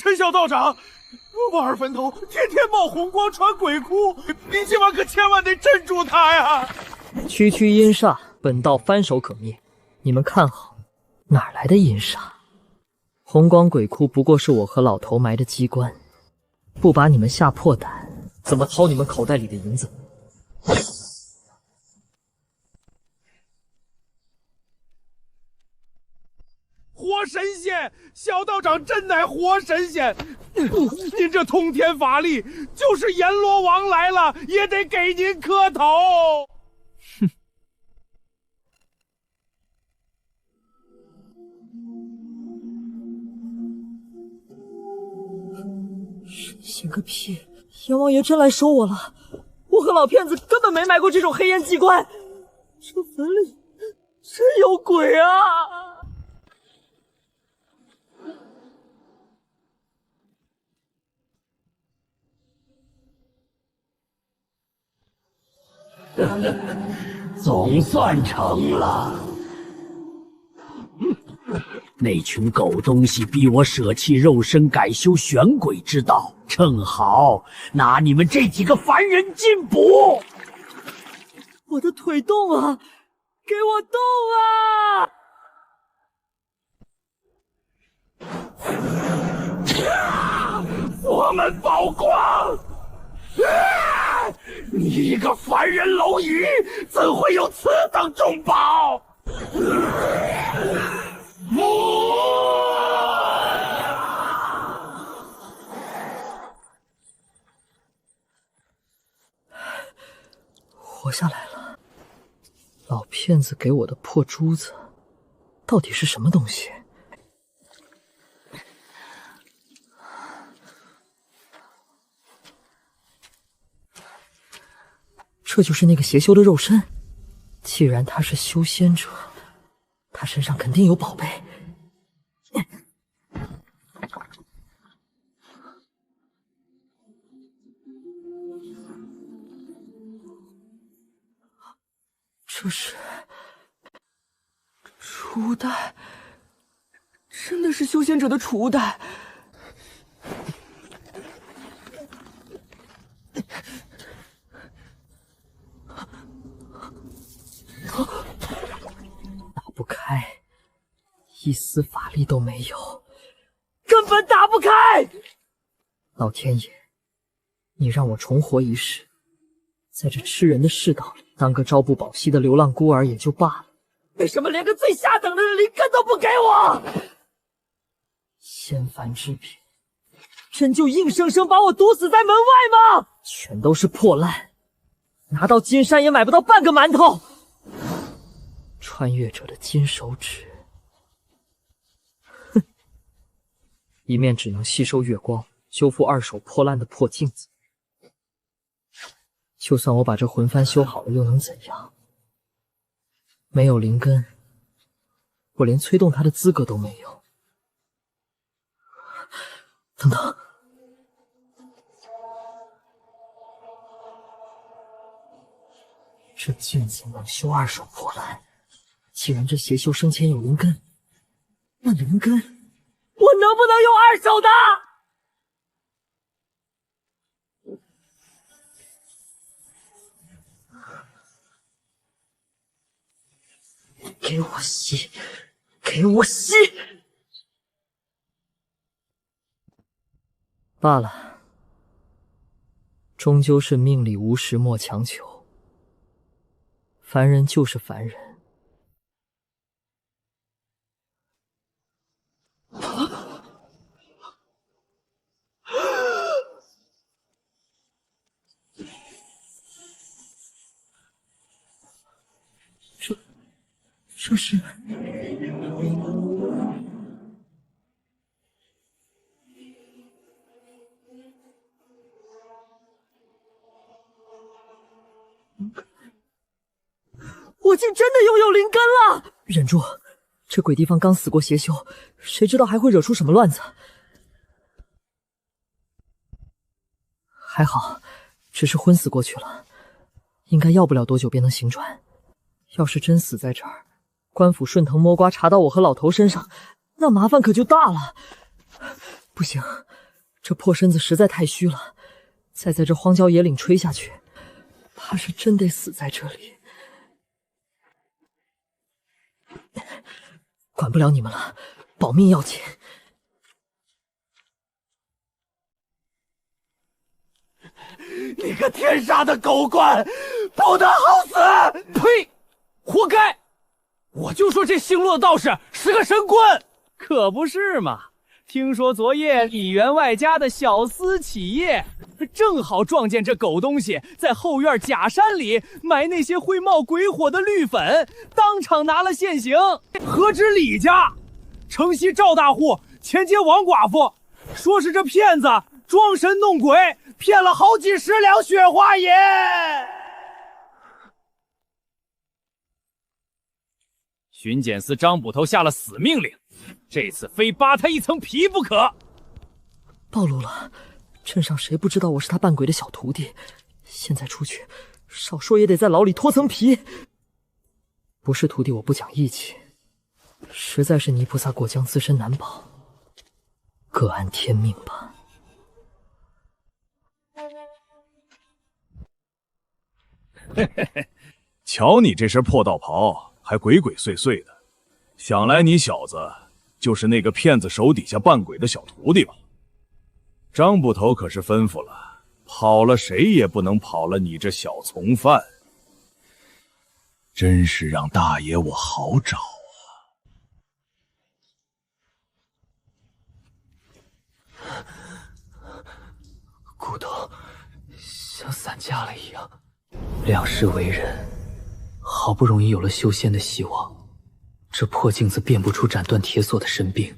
陈小道长，望儿坟头天天冒红光传鬼哭，你今晚可千万得镇住他呀！区区阴煞，本道翻手可灭。你们看好，哪来的阴煞？红光鬼哭不过是我和老头埋的机关，不把你们吓破胆，怎么掏你们口袋里的银子？活神仙，小道长真乃活神仙！您这通天法力，就是阎罗王来了也得给您磕头。哼！神仙个屁！阎王爷真来收我了！我和老骗子根本没埋过这种黑烟机关，这坟里真有鬼啊！总算成了。那群狗东西逼我舍弃肉身，改修玄鬼之道，正好拿你们这几个凡人进补。我的腿动啊！给我动啊！我们曝光！你一个凡人蝼蚁，怎会有此等重宝？活下来了！老骗子给我的破珠子，到底是什么东西？这就是那个邪修的肉身。既然他是修仙者，他身上肯定有宝贝。这是储物袋，真的是修仙者的储物袋。打不开，一丝法力都没有，根本打不开！老天爷，你让我重活一世，在这吃人的世道里，当个朝不保夕的流浪孤儿也就罢了，为什么连个最下等的灵根都不给我？仙凡之品，真就硬生生把我毒死在门外吗？全都是破烂，拿到金山也买不到半个馒头。穿越者的金手指，哼，一面只能吸收月光，修复二手破烂的破镜子。就算我把这魂幡修好了，又能怎样？没有灵根，我连催动它的资格都没有。等等，这镜子能修二手破烂。既然这邪修生前有灵根，那灵根我能不能用二手的？给我吸，给我吸！罢了，终究是命里无时莫强求。凡人就是凡人。这是我竟真的拥有灵根了！忍住，这鬼地方刚死过邪修，谁知道还会惹出什么乱子？还好，只是昏死过去了，应该要不了多久便能行转。要是真死在这儿，官府顺藤摸瓜查到我和老头身上，那麻烦可就大了。不行，这破身子实在太虚了，再在这荒郊野岭吹下去，怕是真得死在这里。管不了你们了，保命要紧。你个天杀的狗官，不得好死！呸！活该！我就说这姓骆的道士是个神棍，可不是嘛。听说昨夜李员外家的小厮起夜，正好撞见这狗东西在后院假山里埋那些会冒鬼火的绿粉，当场拿了现行。何止李家，城西赵大户前接王寡妇，说是这骗子装神弄鬼，骗了好几10两雪花银。巡检司张捕头下了死命令，这次非扒他一层皮不可。暴露了，镇上谁不知道我是他扮鬼的小徒弟？现在出去，少说也得在牢里脱层皮。不是徒弟我不讲义气，实在是泥菩萨过江，自身难保，各安天命吧。瞧你这身破道袍，还鬼鬼祟祟的，想来你小子就是那个骗子手底下扮鬼的小徒弟吧？张捕头可是吩咐了，跑了谁也不能跑了你这小从犯。真是让大爷我好找啊！骨头像散架了一样。两世为人，好不容易有了修仙的希望，这破镜子变不出斩断铁锁的神兵，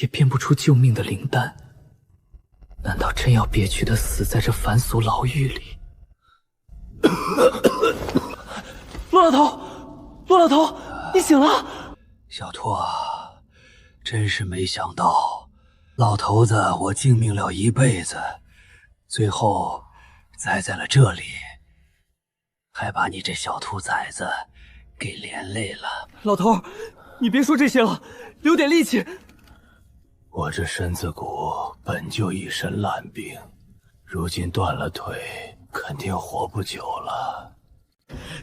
也变不出救命的灵丹。难道真要憋屈的死在这凡俗牢狱里？骆老头，骆老头，你醒了！小兔啊，真是没想到，老头子我敬命了一辈子，最后栽在了这里，还把你这小兔崽子给连累了。老头，你别说这些了，留点力气。我这身子骨本就一身烂病，如今断了腿，肯定活不久了。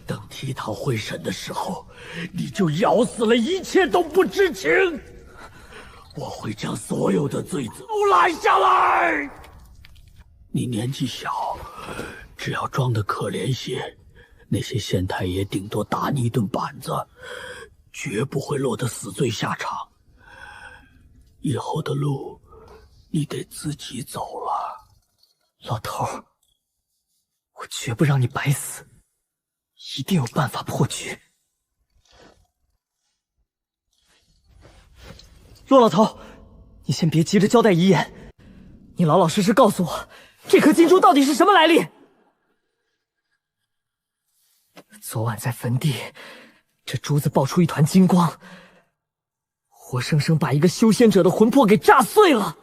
等提堂会审的时候，你就咬死了一切都不知情，我会将所有的罪责都揽下来。你年纪小，只要装得可怜些，那些县太爷顶多打你一顿板子，绝不会落得死罪下场。以后的路，你得自己走了。老头，我绝不让你白死，一定有办法破局。骆老头，你先别急着交代遗言，你老老实实告诉我，这颗金珠到底是什么来历？昨晚在坟地，这珠子爆出一团金光，活生生把一个修仙者的魂魄给炸碎了。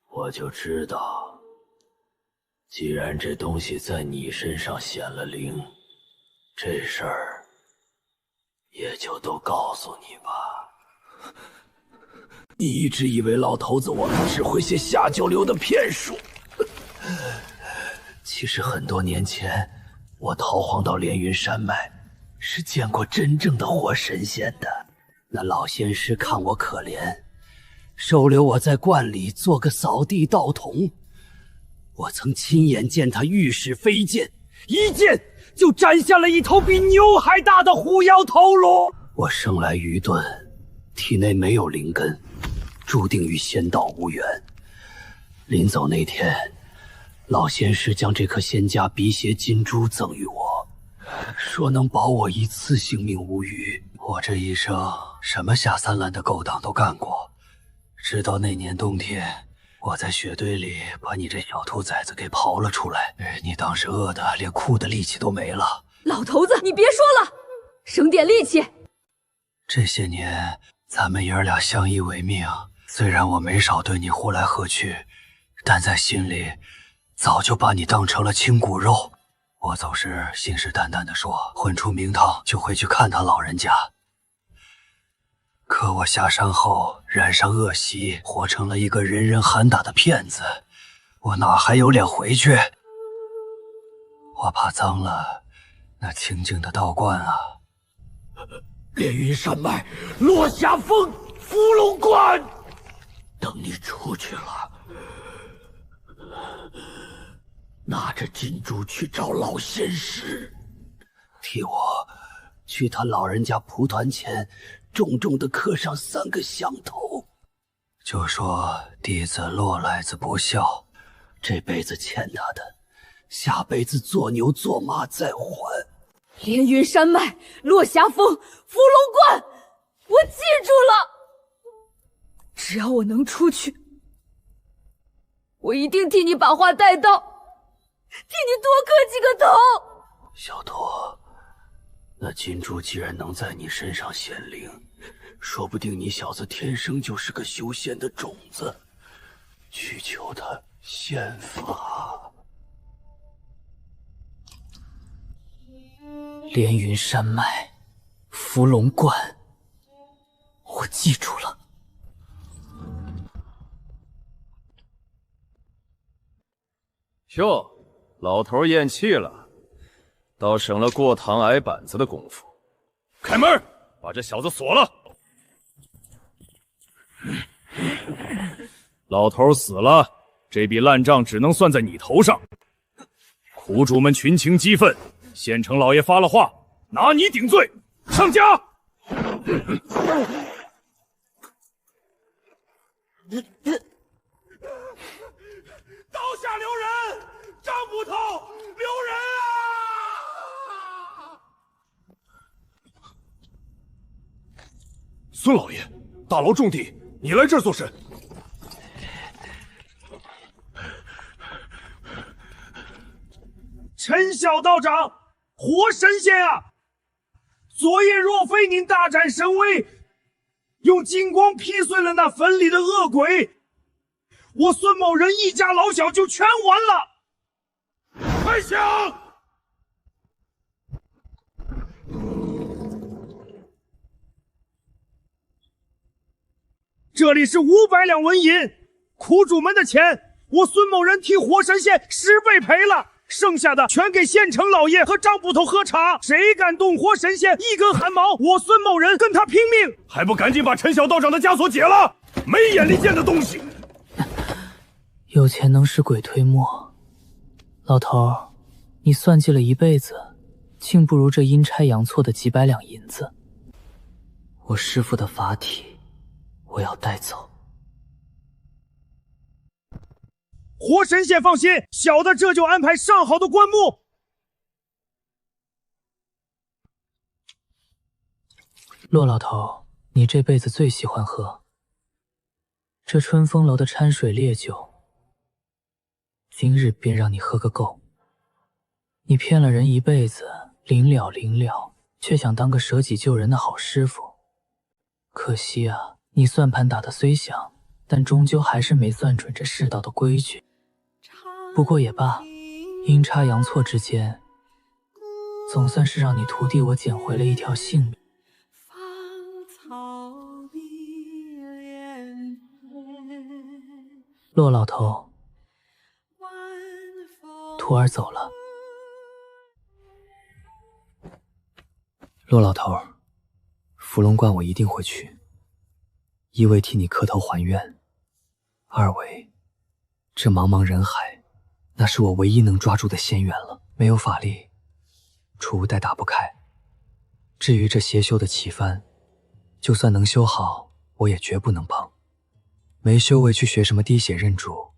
我就知道，既然这东西在你身上显了灵，这事儿也就都告诉你吧。你一直以为老头子我只会些下九流的骗术，其实很多年前我逃荒到连云山脉，是见过真正的活神仙的。那老仙师看我可怜，收留我在观里做个扫地道童。我曾亲眼见他御使飞剑，一剑就斩下了一头比牛还大的狐妖头颅。我生来愚钝，体内没有灵根，注定与仙道无缘。临走那天，老仙师将这颗仙家辟邪金珠赠予我，说能保我一次性命无虞。我这一生什么下三滥的勾当都干过，直到那年冬天，我在雪堆里把你这小兔崽子给刨了出来，你当时饿得连哭的力气都没了。老头子，你别说了，省点力气。这些年咱们爷儿俩相依为命，虽然我没少对你呼来喝去，但在心里早就把你当成了亲骨肉。我总是信誓旦旦地说，混出名堂就回去看他老人家。可我下山后，染上恶习，活成了一个人人喊打的骗子，我哪还有脸回去？我怕脏了那清净的道观啊！连云山脉，落霞峰，伏龙观。等你出去了，拿着金珠去找老仙师，替我去他老人家蒲团前重重的刻上3个响头，就说弟子落来子不孝，这辈子欠他的，下辈子做牛做马再还。连云山脉，落霞峰，伏龙观，我记住了。只要我能出去，我一定替你把话带到，替你多磕几个头。小托，那金珠既然能在你身上显灵，说不定你小子天生就是个修仙的种子，去求他仙法。连云山脉，伏龙观，我记住了。哟，老头咽气了，倒省了过堂挨板子的功夫。开门，把这小子锁了。老头死了，这笔烂账只能算在你头上。苦主们群情激愤，县城老爷发了话，拿你顶罪，上家。刀下留人，张捕头，留人啊！孙老爷，大牢重地，你来这儿做甚？陈小道长，活神仙啊！昨夜若非您大展神威，用金光劈碎了那坟里的恶鬼，我孙某人一家老小就全完了。快响！这里是500两纹银，苦主们的钱，我孙某人替活神仙10倍赔了。剩下的全给县城老爷和张捕头喝茶，谁敢动活神仙一根汗毛，我孙某人跟他拼命！还不赶紧把陈小道长的枷锁解了！没眼力见的东西！有钱能使鬼推磨，老头儿，你算计了一辈子，竟不如这阴差阳错的几百两银子。我师父的法体，我要带走。活神仙放心，小的这就安排上好的棺木。骆老头，你这辈子最喜欢喝这春风楼的掺水烈酒，今日便让你喝个够。你骗了人一辈子，临了临了，却想当个舍己救人的好师傅。可惜啊，你算盘打得虽响，但终究还是没算准这世道的规矩。不过也罢，阴差阳错之间，总算是让你徒弟我捡回了一条性命。骆老头，徒儿走了。骆老头，伏龙观我一定会去，一为替你磕头还愿，二为这茫茫人海，那是我唯一能抓住的仙缘了。没有法力，储物袋打不开。至于这邪修的奇幡，就算能修好，我也绝不能碰。没修为去学什么滴血认主，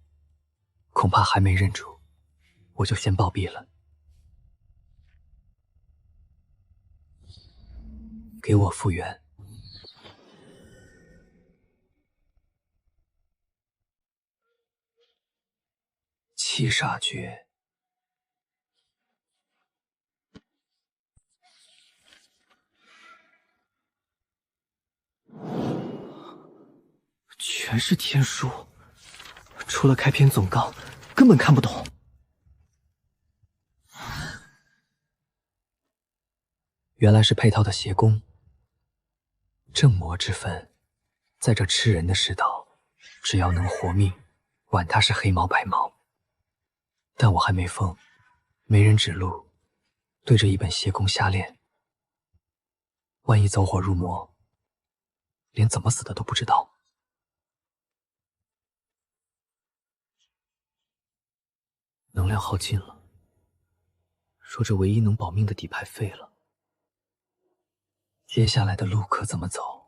恐怕还没认主，我就先暴毙了。给我复原。七煞诀，全是天书，除了开篇总纲，根本看不懂。原来是配套的邪功。正魔之分，在这吃人的世道，只要能活命，管他是黑毛白毛。但我还没疯，没人指路，对着一本邪功瞎练，万一走火入魔，连怎么死的都不知道。能量耗尽了，说这唯一能保命的底牌废了，接下来的路可怎么走？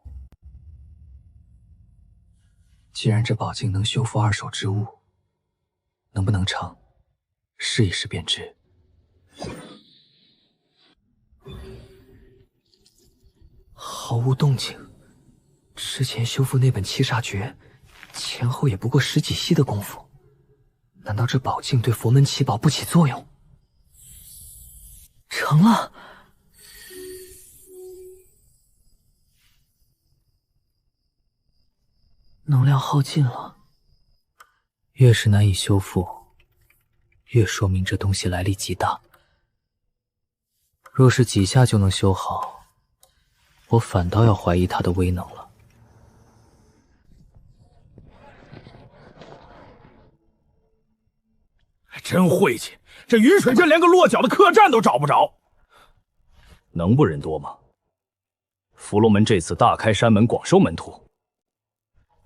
既然这宝镜能修复二手之物，能不能成，试一试便知。毫无动静，之前修复那本七煞诀，前后也不过10几息的功夫。难道这宝镜对佛门奇宝不起作用？成了！能量耗尽了，越是难以修复，越说明这东西来历极大。若是几下就能修好，我反倒要怀疑它的威能了。真晦气，这雨水镇连个落脚的客栈都找不着。能不人多吗？伏龙门这次大开山门，广收门徒，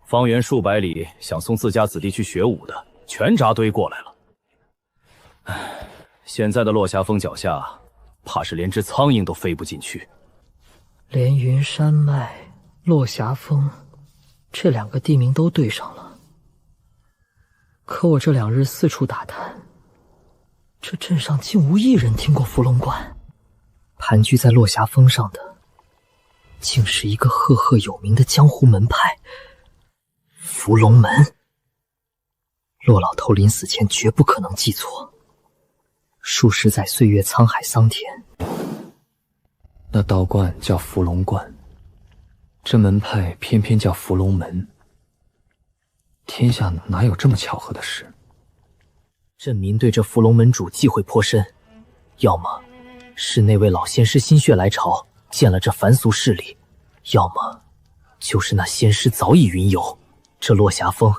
方圆数百里想送自家子弟去学武的，全扎堆过来了。唉，现在的落霞峰脚下，怕是连只苍蝇都飞不进去。连云山脉、落霞峰，这2个地名都对上了。可我这2日四处打探，这镇上竟无一人听过伏龙观。盘踞在落霞峰上的，竟是一个赫赫有名的江湖门派——伏龙门。骆老头临死前绝不可能记错。数十载岁月沧海桑田，那道观叫伏龙观，这门派偏偏叫伏龙门。天下哪有这么巧合的事？镇民对这伏龙门主忌讳颇深，要么是那位老仙师心血来潮见了这凡俗势力，要么就是那仙师早已云游，这落霞峰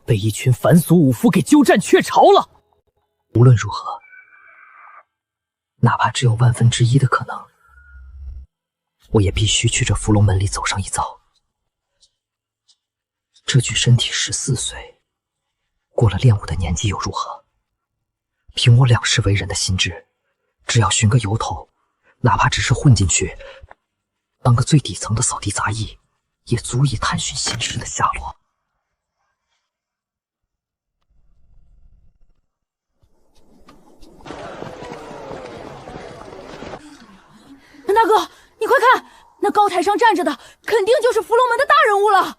被一群凡俗武夫给鸠占鹊巢了。无论如何，哪怕只有1/1000的可能，我也必须去这伏龙门里走上一遭。这具身体14岁，过了练武的年纪又如何？凭我2世为人的心智，只要寻个由头，哪怕只是混进去，当个最底层的扫地杂役，也足以探寻仙师的下落。陈大哥，你快看，那高台上站着的，肯定就是伏龙门的大人物了。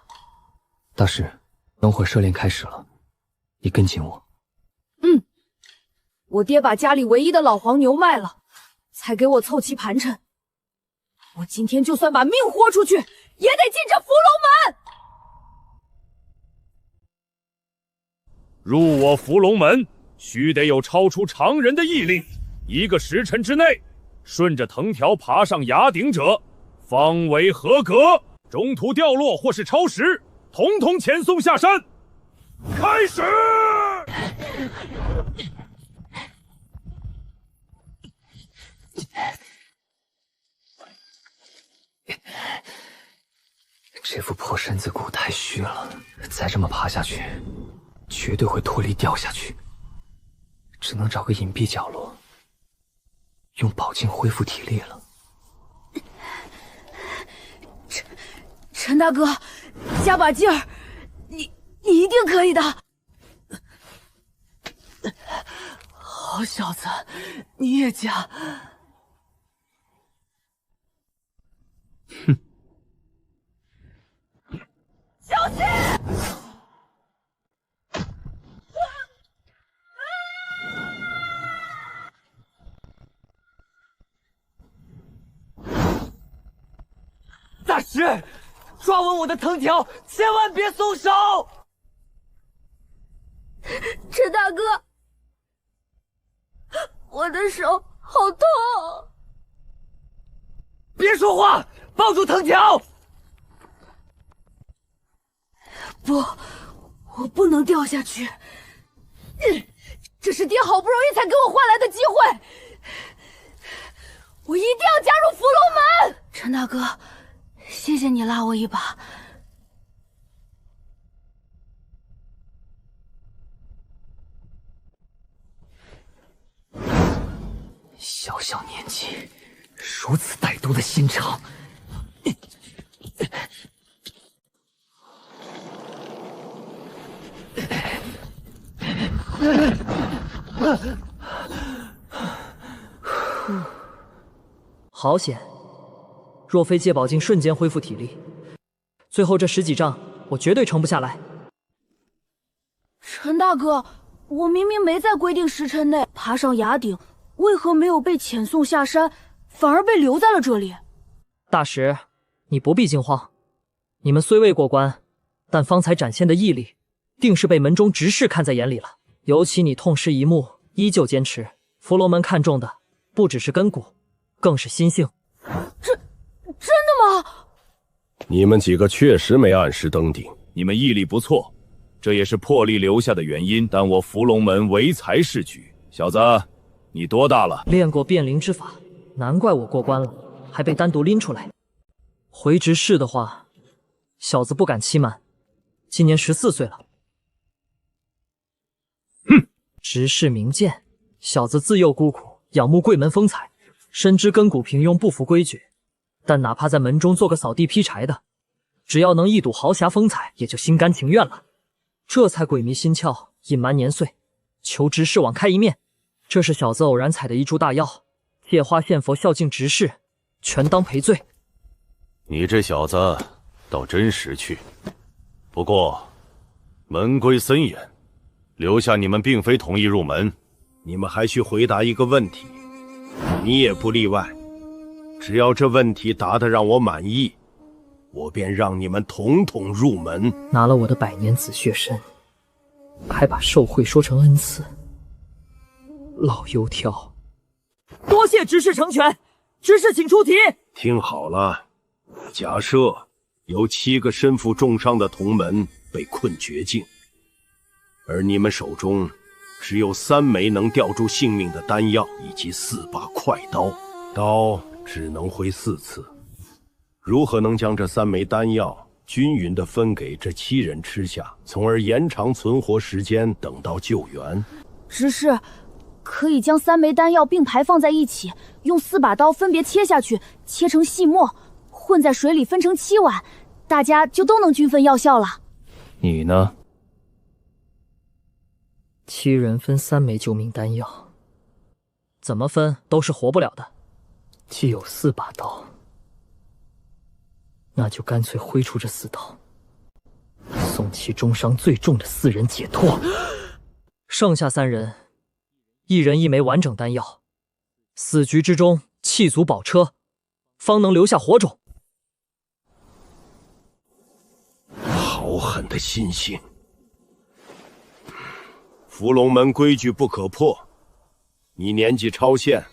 大师，等会儿射练开始了，你跟紧我。我爹把家里唯一的老黄牛卖了，才给我凑齐盘缠。我今天就算把命豁出去，也得进这伏龙门。入我伏龙门，须得有超出常人的毅力，1个时辰之内，顺着藤条爬上崖顶者，方为合格。中途掉落或是超时，统统遣送下山。开始！这副破身子骨太虚了，再这么爬下去，绝对会脱力掉下去。只能找个隐蔽角落，用宝镜恢复体力了。陈大哥，加把劲儿，你一定可以的。好小子，你也加？哼！小心！大师，抓稳我的藤条，千万别松手！陈大哥，我的手好痛！别说话，抱住藤条！不，我不能掉下去。这是爹好不容易才给我换来的机会，我一定要加入伏龙门。陈大哥，谢谢你拉我一把。小小年纪，如此歹毒的心肠。好险！若非借宝镜瞬间恢复体力，最后这10几丈我绝对撑不下来。陈大哥，我明明没在规定时辰内爬上崖顶，为何没有被遣送下山，反而被留在了这里？大石，你不必惊慌。你们虽未过关，但方才展现的毅力，定是被门中执事看在眼里了。尤其你痛失一目，依旧坚持，伏龙门看重的不只是根骨，更是心性。真的吗？你们几个确实没按时登顶，你们毅力不错，这也是破例留下的原因。但我伏龙门唯才是举，小子，你多大了？练过变灵之法，难怪我过关了，还被单独拎出来。回执事的话，小子不敢欺瞒，今年14岁了。哼，执事名剑，小子自幼孤苦，仰慕贵门风采，深知根骨平庸不符规矩，但哪怕在门中做个扫地劈柴的，只要能一睹豪侠风采，也就心甘情愿了。这才鬼迷心窍，隐瞒年岁，求执事网开一面。这是小子偶然采的一株大药，借花献佛，孝敬执事，全当赔罪。你这小子倒真识趣。不过门规森严，留下你们并非同意入门。你们还需回答一个问题，你也不例外。只要这问题答得让我满意，我便让你们统统入门。拿了我的百年紫血参，还把受贿说成恩赐，老油条。多谢执事成全，执事请出题。听好了，假设有7个身负重伤的同门被困绝境，而你们手中只有3枚能吊住性命的丹药以及4把快刀，刀只能挥4次。如何能将这3枚丹药均匀地分给这7人吃下，从而延长存活时间，等到救援？执事，可以将3枚丹药并排放在一起，用4把刀分别切下去，切成细末，混在水里分成7碗，大家就都能均分药效了。你呢？7人分3枚救命丹药，怎么分都是活不了的。既有4把刀，那就干脆挥出这4刀，送其中伤最重的4人解脱。剩下3人，1人1枚完整丹药，死局之中气足保车，方能留下火种。好狠的心性！伏龙门规矩不可破，你年纪超限，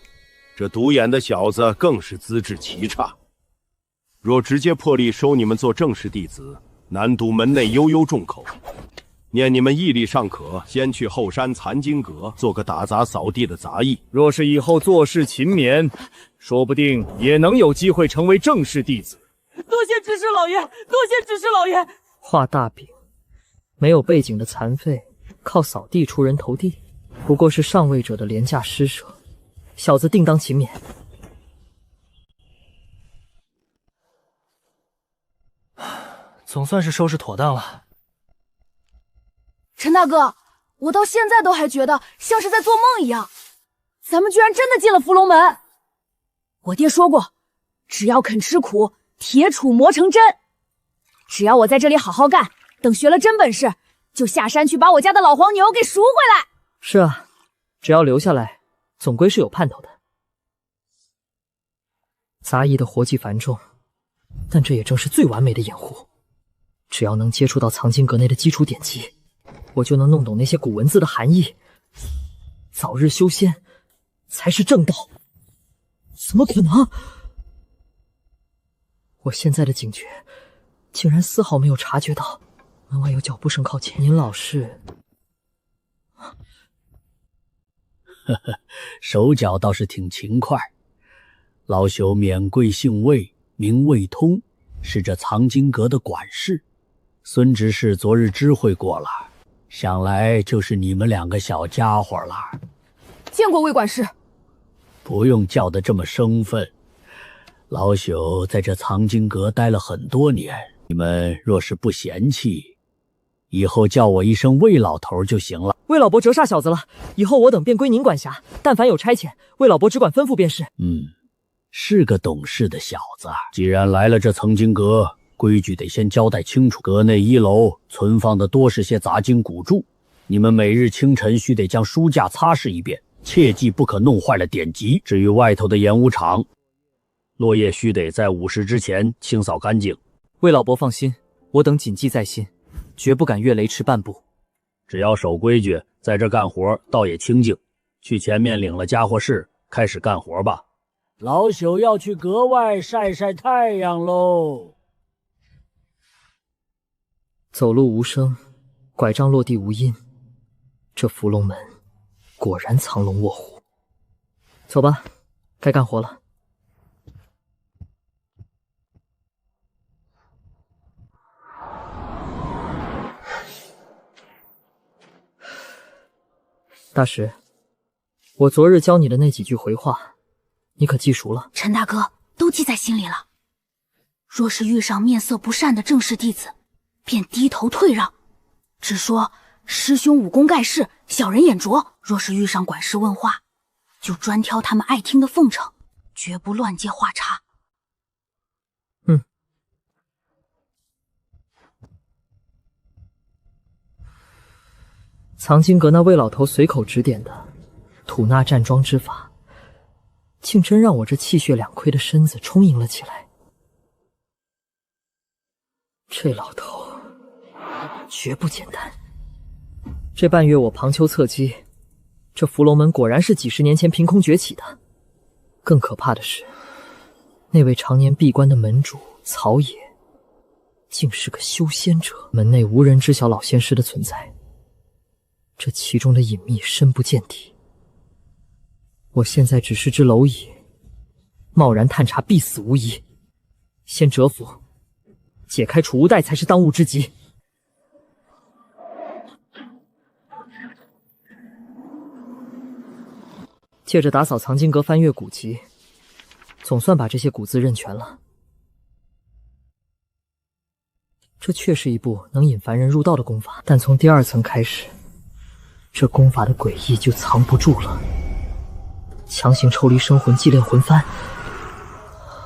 这独眼的小子更是资质奇差。若直接破例收你们做正式弟子，难堵门内悠悠众口。念你们毅力尚可，先去后山残经阁做个打杂扫地的杂役。若是以后做事勤勉，说不定也能有机会成为正式弟子。多谢执事老爷，多谢执事老爷。画大饼，没有背景的残废，靠扫地出人头地，不过是上位者的廉价施舍，小子定当勤勉。总算是收拾妥当了。陈大哥，我到现在都还觉得像是在做梦一样，咱们居然真的进了伏龙门。我爹说过，只要肯吃苦，铁杵磨成针。只要我在这里好好干，等学了真本事，就下山去把我家的老黄牛给赎回来。是啊，只要留下来，总归是有盼头的。杂役的活计繁重，但这也正是最完美的掩护。只要能接触到藏经阁内的基础典籍，我就能弄懂那些古文字的含义。早日修仙才是正道。怎么可能？我现在的警觉竟然丝毫没有察觉到门外有脚步声靠近，您老是……手脚倒是挺勤快。老朽免贵姓魏，名魏通，是这藏经阁的管事。孙执事昨日知会过了，想来就是你们2个小家伙了。见过魏管事。不用叫得这么生分。老朽在这藏经阁待了很多年，你们若是不嫌弃，以后叫我一声魏老头就行了。魏老伯折煞小子了，以后我等便归您管辖，但凡有差遣，魏老伯只管吩咐便是。是个懂事的小子。既然来了这藏经阁，规矩得先交代清楚。阁内1楼存放的多是些杂经古著，你们每日清晨须得将书架擦拭一遍，切记不可弄坏了典籍。至于外头的演武场，落叶须得在午时之前清扫干净。魏老伯放心，我等谨记在心，绝不敢越雷池半步。只要守规矩，在这干活倒也清静。去前面领了家伙事，开始干活吧。老朽要去阁外晒晒太阳喽。走路无声，拐杖落地无音，这伏龙门果然藏龙卧虎。走吧，该干活了。大师，我昨日教你的那几句回话，你可记熟了？陈大哥，都记在心里了。若是遇上面色不善的正式弟子，便低头退让，只说师兄武功盖世，小人眼拙。若是遇上管事问话，就专挑他们爱听的奉承，绝不乱接话茬。藏经阁那魏老头随口指点的吐纳站桩之法，竟真让我这气血两亏的身子充盈了起来。这老头绝不简单。这半月我旁丘侧击，这伏龙门果然是几十年前凭空崛起的。更可怕的是，那位常年闭关的门主曹野，竟是个修仙者，门内无人知晓老仙师的存在。这其中的隐秘深不见底，我现在只是只蝼蚁，贸然探查必死无疑。先折服，解开储物袋才是当务之急。借着打扫藏经阁翻阅古籍，总算把这些古字认全了。这确是一部能引凡人入道的功法，但从第2层开始，这功法的诡异就藏不住了。强行抽离生魂，祭炼魂幡，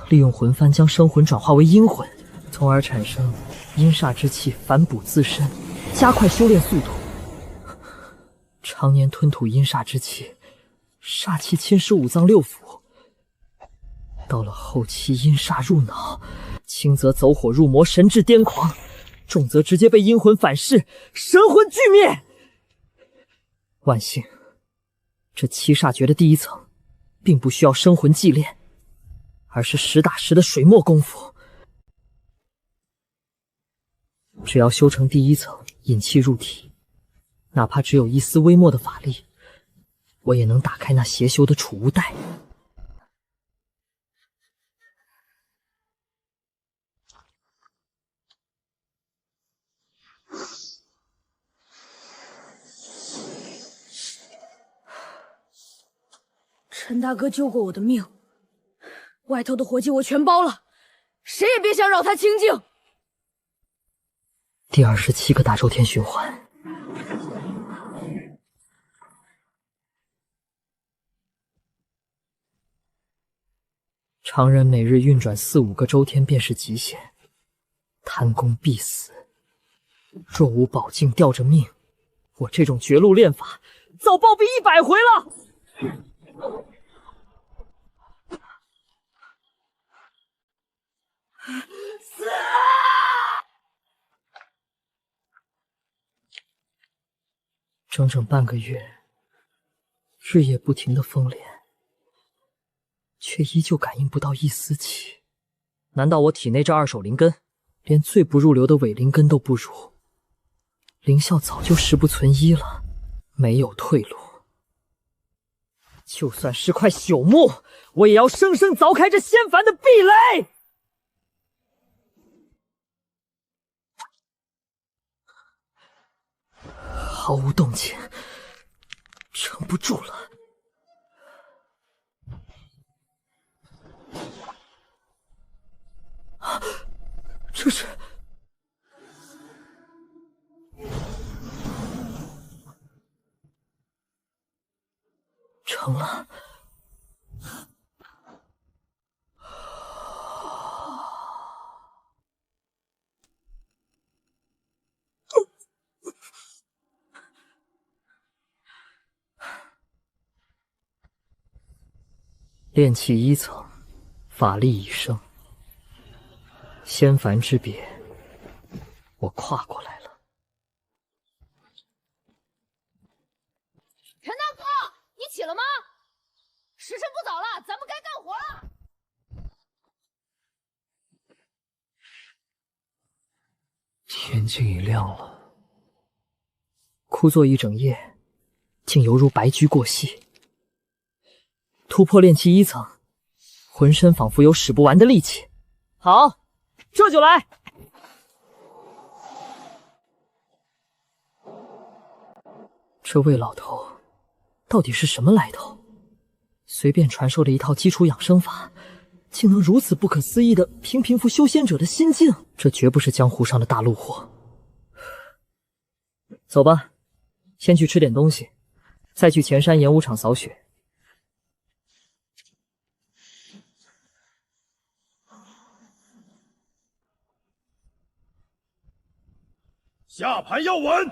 利用魂幡将生魂转化为阴魂，从而产生阴煞之气，反哺自身，加快修炼速度。常年吞吐阴煞之气，煞气侵蚀5脏6腑，到了后期阴煞入脑，轻则走火入魔，神志癫狂，重则直接被阴魂反噬，神魂俱灭。万幸，这七煞诀的第1层并不需要生魂祭炼，而是实打实的水墨功夫。只要修成第1层，引气入体，哪怕只有一丝微末的法力，我也能打开那邪修的储物袋。陈大哥救过我的命，外头的活计我全包了，谁也别想扰他清静。第27个大周天循环，常人每日运转4、5个周天便是极限，贪功必死。若无宝镜吊着命，我这种绝路练法早暴毙100回了。死啊！整整半个月，日夜不停的风莲，却依旧感应不到一丝气。难道我体内这2手灵根，连最不入流的伪灵根都不如？凌啸早就十不存一了，没有退路。就算是块朽木，我也要生生凿开这仙凡的壁垒！毫无动静，撑不住了。这是……成了。炼气1层，法力已生。仙凡之别，我跨过来了。陈大哥，你起了吗？时辰不早了，咱们该干活了。天竟已亮了。枯坐一整夜，竟犹如白驹过隙。突破炼气1层，浑身仿佛有使不完的力气。好，这就来。这位老头到底是什么来头？随便传授了一套基础养生法，竟能如此不可思议的平复修仙者的心境，这绝不是江湖上的大陆货。走吧，先去吃点东西，再去前山演武场扫雪。下盘要稳，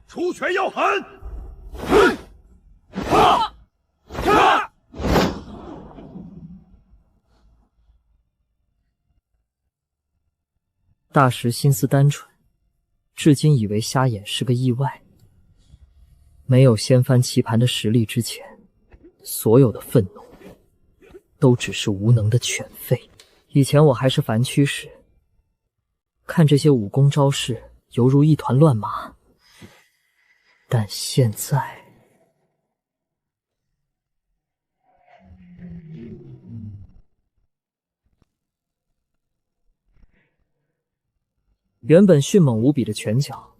出拳要狠。大石心思单纯，至今以为瞎眼是个意外。没有掀翻棋盘的实力之前，所有的愤怒都只是无能的犬吠。以前我还是凡躯时，看这些武功招式犹如一团乱麻，但现在……原本迅猛无比的拳脚，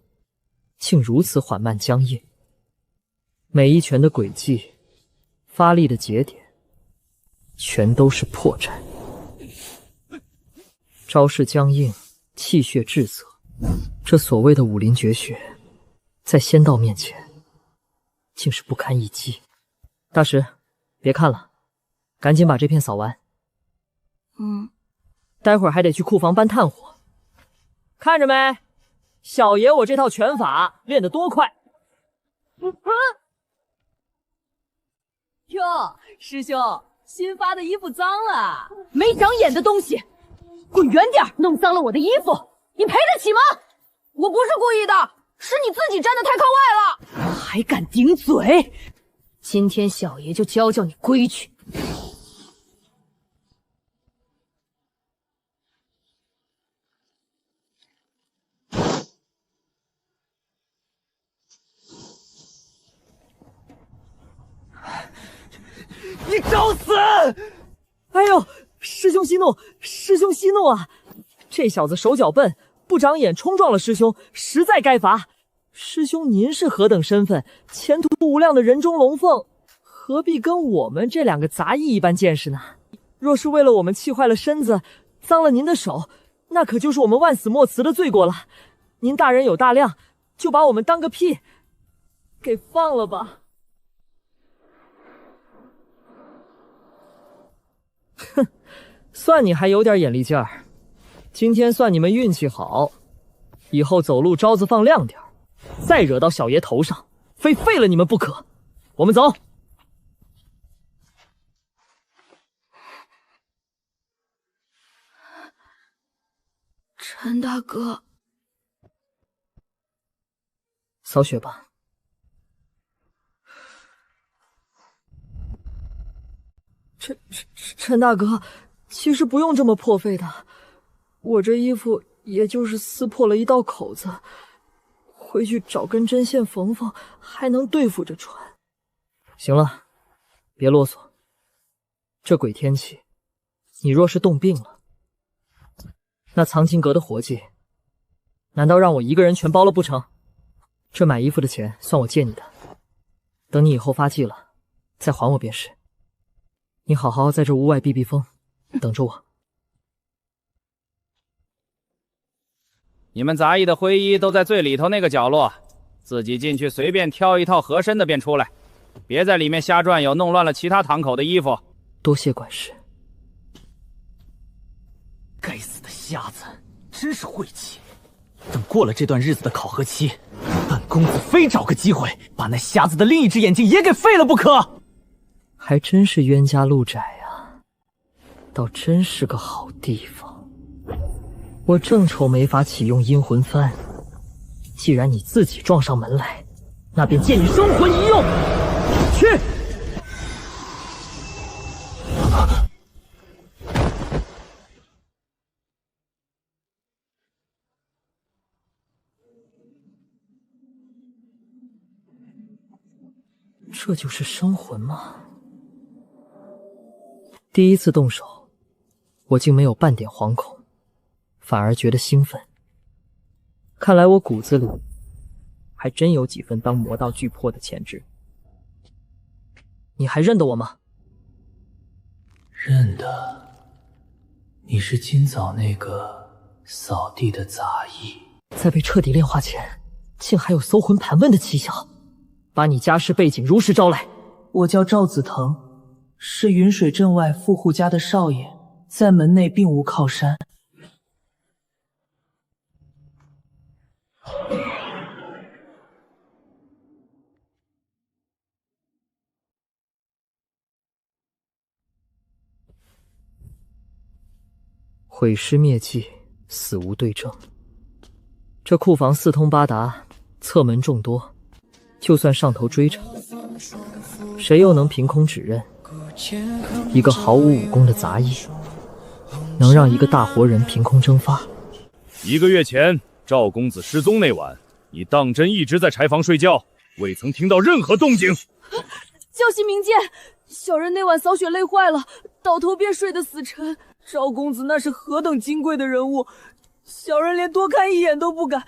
竟如此缓慢僵硬。每一拳的轨迹、发力的节点，全都是破绽。招式僵硬，气血滞涩，这所谓的武林绝学，在仙道面前，竟是不堪一击。大石，别看了，赶紧把这片扫完。待会儿还得去库房搬炭火。看着没，小爷我这套拳法练得多快！哟，师兄，新发的衣服脏了，没长眼的东西，滚远点，弄脏了我的衣服，你赔得起吗？我不是故意的，是你自己站得太靠外了，还敢顶嘴！今天小爷就教教你规矩。你找死！哎呦，师兄息怒，师兄息怒啊！这小子手脚笨，不长眼，冲撞了师兄，实在该罚。师兄您是何等身份，前途无量的人中龙凤，何必跟我们这两个杂役一般见识呢？若是为了我们气坏了身子，脏了您的手，那可就是我们万死莫辞的罪过了。您大人有大量，就把我们当个屁，给放了吧。哼，算你还有点眼力劲儿。今天算你们运气好，以后走路招子放亮点，再惹到小爷头上，非废了你们不可。我们走。陈大哥，扫雪吧。陈大哥，其实不用这么破费的，我这衣服也就是撕破了一道口子，回去找根针线缝缝，还能对付着穿。行了，别啰嗦。这鬼天气，你若是冻病了，那藏经阁的活计，难道让我一个人全包了不成？这买衣服的钱算我借你的，等你以后发迹了，再还我便是。你好好在这屋外避避风，等着我。你们杂役的灰衣都在最里头那个角落，自己进去随便挑一套合身的便出来，别在里面瞎转悠，弄乱了其他堂口的衣服。多谢管事。该死的瞎子，真是晦气！等过了这段日子的考核期，本公子非找个机会把那瞎子的另一只眼睛也给废了不可。还真是冤家路窄啊，倒真是个好地方。我正愁没法启用阴魂幡，既然你自己撞上门来，那便借你生魂一用。去！这就是生魂吗？第一次动手，我竟没有半点惶恐，反而觉得兴奋。看来我骨子里还真有几分当魔道巨破的潜质。你还认得我吗？认得，你是今早那个扫地的杂役。在被彻底炼化前，竟还有搜魂盘问的蹊跷。把你家世背景如实招来。我叫赵子腾，是云水镇外富户家的少爷，在门内并无靠山。毁尸灭迹，死无对证。这库房四通八达，侧门众多，就算上头追查，谁又能凭空指认一个毫无武功的杂役能让一个大活人凭空蒸发？1个月前，赵公子失踪那晚，你当真一直在柴房睡觉，未曾听到任何动静。教习明鉴，小人那晚扫雪累坏了，倒头便睡得死沉。赵公子那是何等金贵的人物，小人连多看一眼都不敢，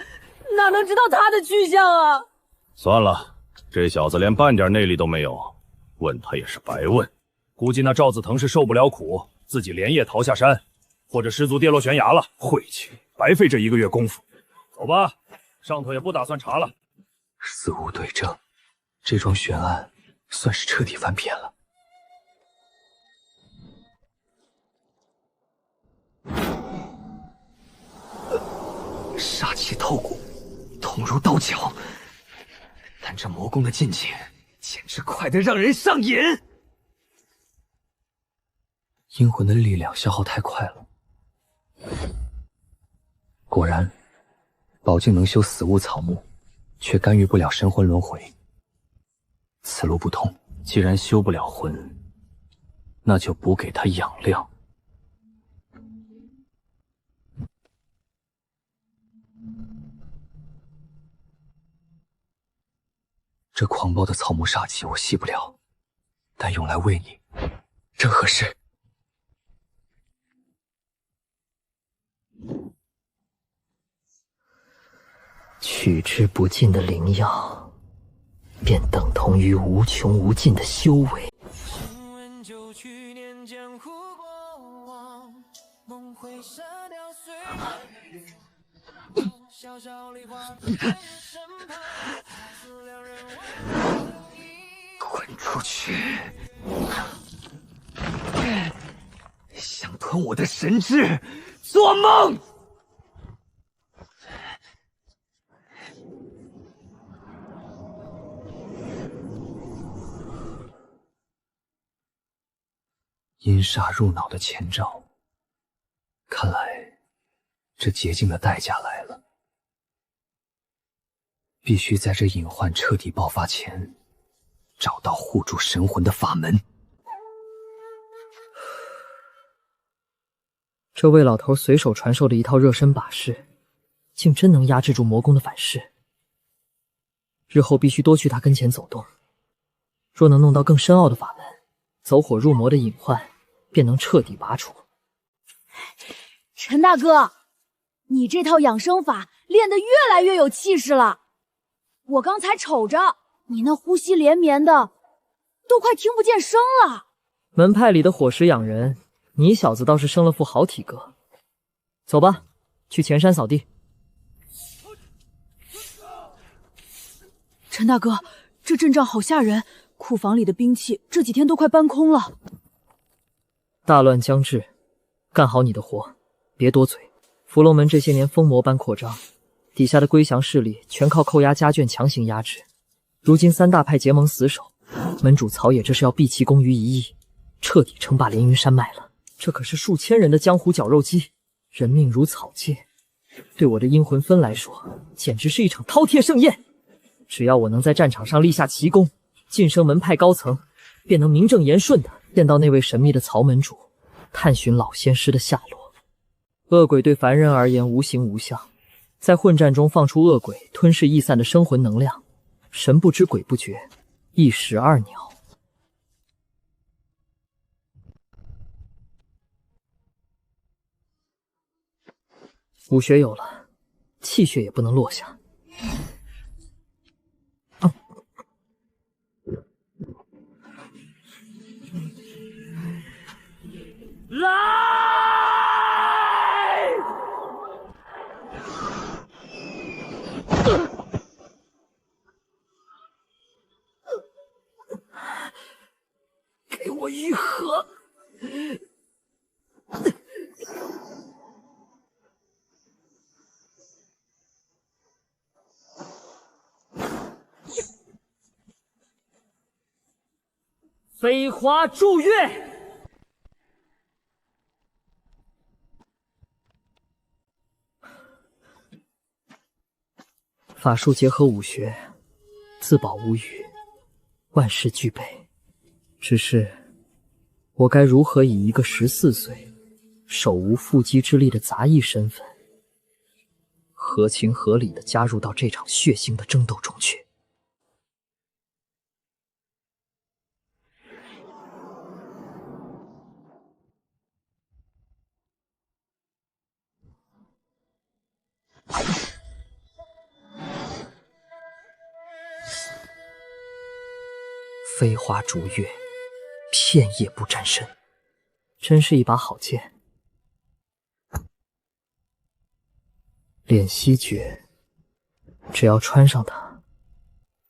哪能知道他的去向啊？算了，这小子连半点内力都没有，问他也是白问。估计那赵子腾是受不了苦，自己连夜逃下山，或者失足跌落悬崖了。晦气，白费这1个月功夫。走吧，上头也不打算查了。死无对证，这桩悬案算是彻底翻篇了。杀气透骨，痛如刀绞，但这魔功的进境简直快得让人上瘾。阴魂的力量消耗太快了。果然，宝镜能修死物草木，却干预不了神魂轮回。此路不通，既然修不了魂，那就补给他养量。这狂暴的草木煞气我吸不了，但用来喂你，正合适。取之不尽的灵药，便等同于无穷无尽的修为。滚出去！想吞我的神智，做梦！阴煞入脑的前兆，看来这捷径的代价来了。必须在这隐患彻底爆发前，找到护住神魂的法门。这魏老头随手传授的一套热身把式，竟真能压制住魔功的反噬。日后必须多去他跟前走动。若能弄到更深奥的法门，走火入魔的隐患便能彻底拔除。陈大哥，你这套养生法练得越来越有气势了。我刚才瞅着你那呼吸连绵的，都快听不见声了。门派里的伙食养人，你小子倒是生了副好体格。走吧，去前山扫地。陈大哥，这阵仗好吓人，库房里的兵器这几天都快搬空了。大乱将至，干好你的活，别多嘴。伏龙门这些年疯魔般扩张，底下的归降势力全靠扣押家眷强行压制。如今三大派结盟死守，门主曹野这是要毕其功于一役，彻底称霸连云山脉了。这可是数千人的江湖绞肉机，人命如草芥。对我的阴魂分来说，简直是一场饕餮盛宴。只要我能在战场上立下奇功，晋升门派高层，便能名正言顺地见到那位神秘的曹门主，探寻老仙师的下落。恶鬼对凡人而言无形无相，在混战中放出恶鬼吞噬易散的生魂能量，神不知鬼不觉，一石二鸟。武学有了，气血也不能落下。来！给我愈合！飞花祝月！法术结合武学，自保无虞，万事俱备。只是我该如何以一个14岁、手无缚鸡之力的杂役身份，合情合理地加入到这场血腥的争斗中去？飞花逐月，片叶不沾身，真是一把好剑。敛息诀，只要穿上它，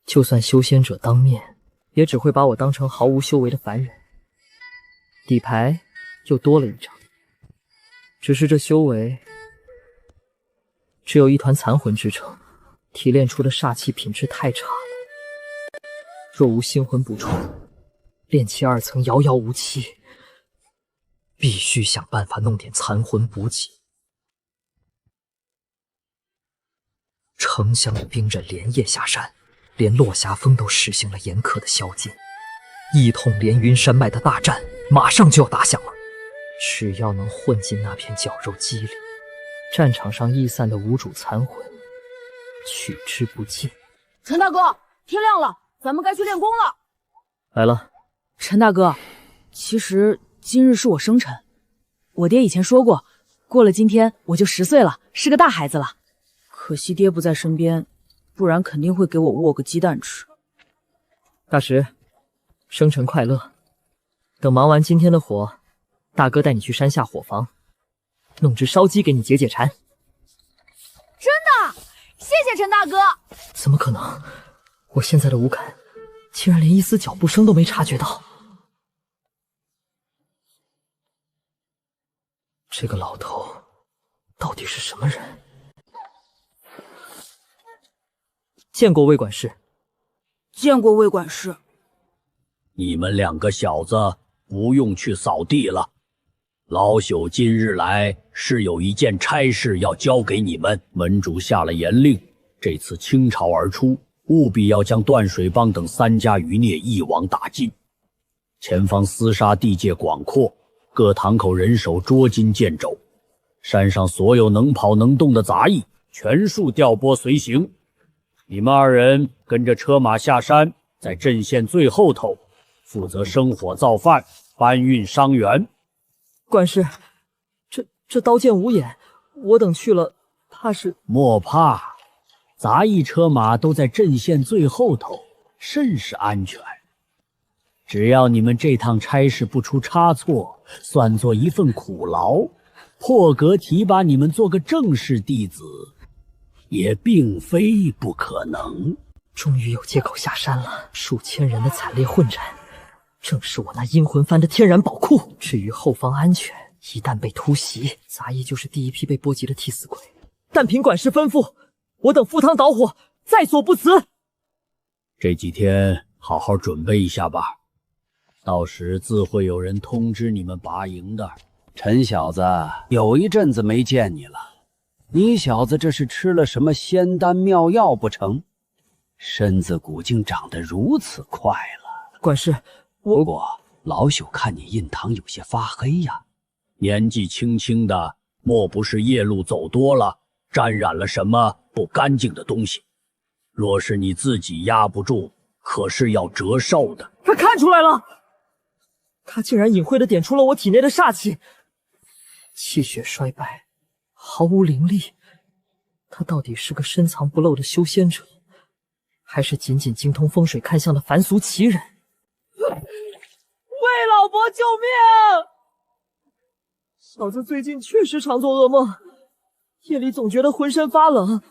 就算修仙者当面，也只会把我当成毫无修为的凡人。底牌又多了一张，只是这修为只有一团残魂之成，提炼出的煞气品质太差了。若无星魂补充，炼气2层遥遥无期，必须想办法弄点残魂补给。城乡的兵刃连夜下山，连落霞峰都实行了严苛的宵禁。一统连云山脉的大战马上就要打响了，只要能混进那片绞肉机里，战场上逸散的无主残魂，取之不尽。陈大哥，天亮了，咱们该去练功了。来了。陈大哥，其实今日是我生辰，我爹以前说过，过了今天我就10岁了，是个大孩子了。可惜爹不在身边，不然肯定会给我握个鸡蛋吃。大石，生辰快乐！等忙完今天的活，大哥带你去山下伙房，弄只烧鸡给你解解馋。真的，谢谢陈大哥。怎么可能？我现在的五感，竟然连一丝脚步声都没察觉到。这个老头到底是什么人？见过魏管事。见过魏管事。你们2个小子不用去扫地了，老朽今日来是有一件差事要交给你们。门主下了严令，这次倾巢而出，务必要将断水帮等3家余孽一网打尽。前方厮杀地界广阔，各堂口人手捉襟见肘，山上所有能跑能动的杂役全数调拨随行。你们二人跟着车马下山，在阵线最后头，负责生火造饭，搬运伤员。管事，这刀剑无眼，我等去了，怕是……莫怕，杂役车马都在阵线最后头，甚是安全。只要你们这趟差事不出差错，算作一份苦劳，破格提拔你们做个正式弟子，也并非不可能。终于有借口下山了，数千人的惨烈混战，正是我那阴魂幡的天然宝库。至于后方安全，一旦被突袭，杂役就是第一批被波及的替死鬼。但凭管事吩咐，我等赴汤蹈火，在所不辞。这几天好好准备一下吧，到时自会有人通知你们拔营的。陈小子，有一阵子没见你了，你小子这是吃了什么仙丹妙药不成？身子骨竟长得如此快了。管事，不过老朽看你印堂有些发黑呀。年纪轻轻的，莫不是夜路走多了，沾染了什么不干净的东西？若是你自己压不住，可是要折寿的。他看出来了，他竟然隐晦地点出了我体内的煞气，气血衰败，毫无灵力。他到底是个深藏不露的修仙者，还是仅仅精通风水看相的凡俗奇人？为老伯救命！小子最近确实常做噩梦，夜里总觉得浑身发冷，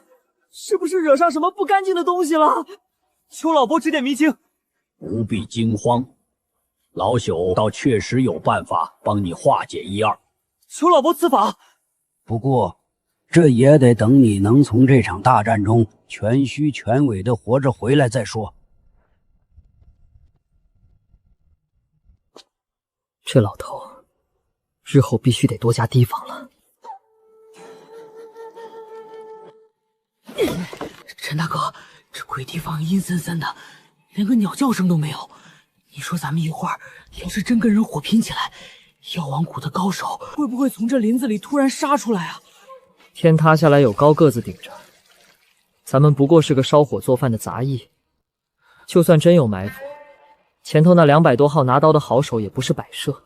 是不是惹上什么不干净的东西了？求老伯指点迷津。不必惊慌，老朽倒确实有办法帮你化解一二。求老伯赐法。不过这也得等你能从这场大战中全虚全伪的活着回来再说。这老头日后必须得多加提防了。陈大哥，这鬼地方阴森森的，连个鸟叫声都没有。你说咱们一会儿要是真跟人火拼起来，药王谷的高手会不会从这林子里突然杀出来啊？天塌下来有高个子顶着，咱们不过是个烧火做饭的杂役，就算真有埋伏，前头那200多号拿刀的好手也不是摆设。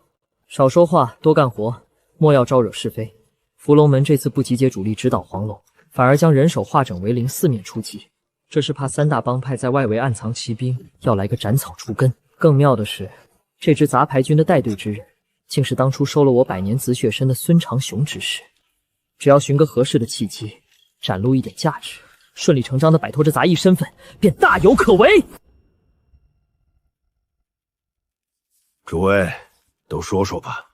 少说话，多干活，莫要招惹是非。伏龙门这次不集结主力直捣黄龙，反而将人手化整为零，四面出击，这是怕3大帮派在外围暗藏骑兵，要来个斩草除根。更妙的是，这支杂牌军的带队之人，竟是当初收了我百年紫血参的孙长雄之士。只要寻个合适的契机，展露一点价值，顺理成章地摆脱这杂役身份，便大有可为。诸位，都说说吧。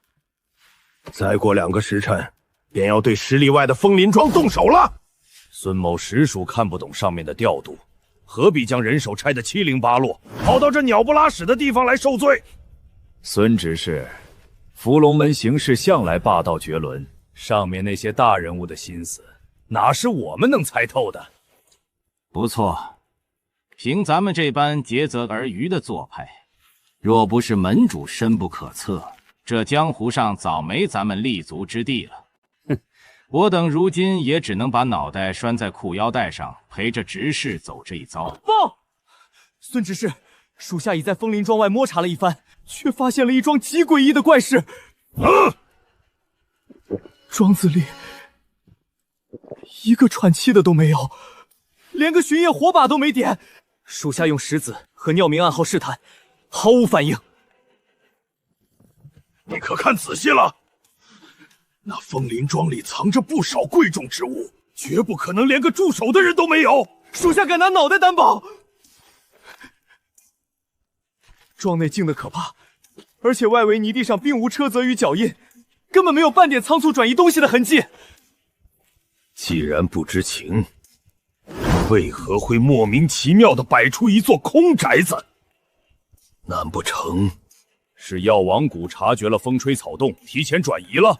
再过2个时辰，便要对10里外的枫林庄动手了。孙某实属看不懂上面的调度，何必将人手拆得七零八落，跑到这鸟不拉屎的地方来受罪？孙执事，伏龙门行事向来霸道绝伦，上面那些大人物的心思，哪是我们能猜透的？不错，凭咱们这般竭泽而渔的做派，若不是门主深不可测，这江湖上早没咱们立足之地了。哼，我等如今也只能把脑袋拴在裤腰带上，陪着执事走这一遭。报，孙执事，属下已在枫林庄外摸查了一番，却发现了一桩极诡异的怪事。庄子里一个喘气的都没有，连个巡夜火把都没点。属下用石子和尿明暗号试探，毫无反应。你可看仔细了？那枫林庄里藏着不少贵重之物，绝不可能连个驻守的人都没有。属下敢拿脑袋担保。庄内静得可怕，而且外围泥地上并无车辙与脚印，根本没有半点仓促转移东西的痕迹。既然不知情，为何会莫名其妙地摆出一座空宅子？难不成是药王谷察觉了风吹草动，提前转移了？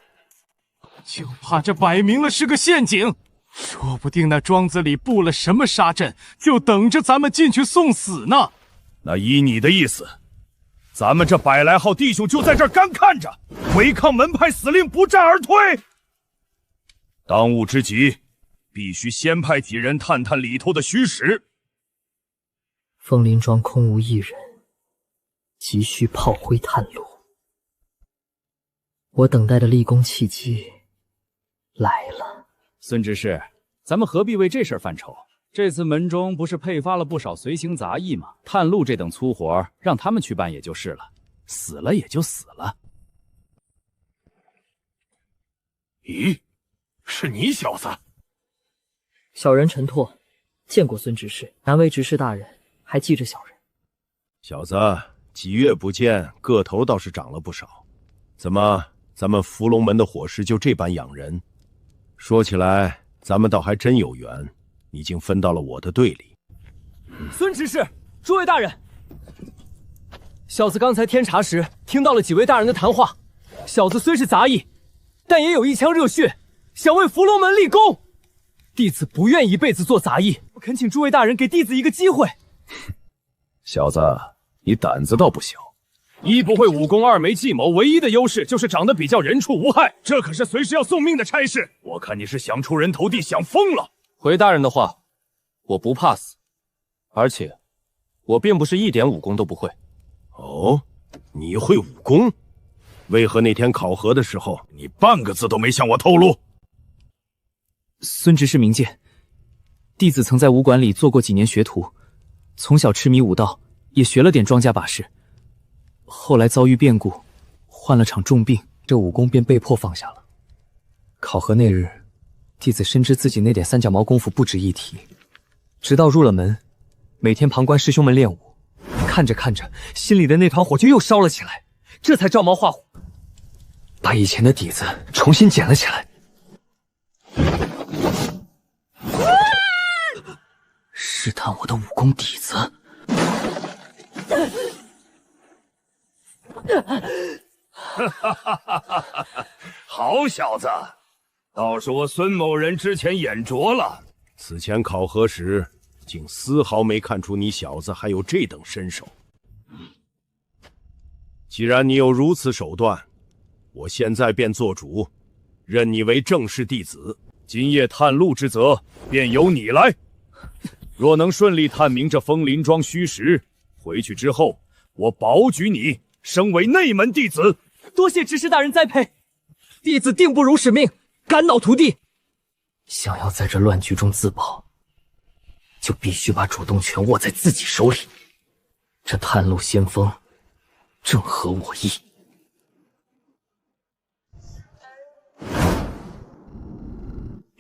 就怕这摆明了是个陷阱，说不定那庄子里布了什么杀阵，就等着咱们进去送死呢。那依你的意思，咱们这100来号弟兄就在这儿干看着，违抗门派死令，不战而退？当务之急，必须先派几人探探里头的虚实，枫林庄空无一人，急需炮灰探路。我等待的立功契机来了。孙执事，咱们何必为这事儿犯愁？这次门中不是配发了不少随行杂役吗？探路这等粗活，让他们去办也就是了，死了也就死了。咦，是你小子？小人陈拓，见过孙执事，难为执事大人还记着小人。小子，几月不见，个头倒是长了不少。怎么，咱们伏龙门的伙食就这般养人？说起来，咱们倒还真有缘，你竟分到了我的队里。孙执事，诸位大人，小子刚才添茶时听到了几位大人的谈话。小子虽是杂役，但也有一腔热血，想为伏龙门立功。弟子不愿一辈子做杂役，恳请诸位大人给弟子一个机会。小子，你胆子倒不小，一不会武功，二没计谋，唯一的优势就是长得比较人畜无害，这可是随时要送命的差事。我看你是想出人头地，想疯了。回大人的话，我不怕死，而且我并不是一点武功都不会。哦，你会武功？为何那天考核的时候，你半个字都没向我透露？孙执事明鉴，弟子曾在武馆里做过几年学徒，从小痴迷武道，也学了点庄家把式。后来遭遇变故，患了场重病，这武功便被迫放下了。考核那日，弟子深知自己那点三脚猫功夫不值一提，直到入了门，每天旁观师兄们练武，看着看着，心里的那团火就又烧了起来，这才照猫画虎，把以前的底子重新捡了起来。试探我的武功底子。好小子，倒是我孙某人之前眼拙了。此前考核时，竟丝毫没看出你小子还有这等身手。既然你有如此手段，我现在便做主，认你为正式弟子。今夜探路之责便由你来。若能顺利探明这枫林庄虚实，回去之后，我保举你升为内门弟子。多谢执事大人栽培，弟子定不辱使命，肝脑涂地。想要在这乱局中自保，就必须把主动权握在自己手里。这探路先锋，正合我意。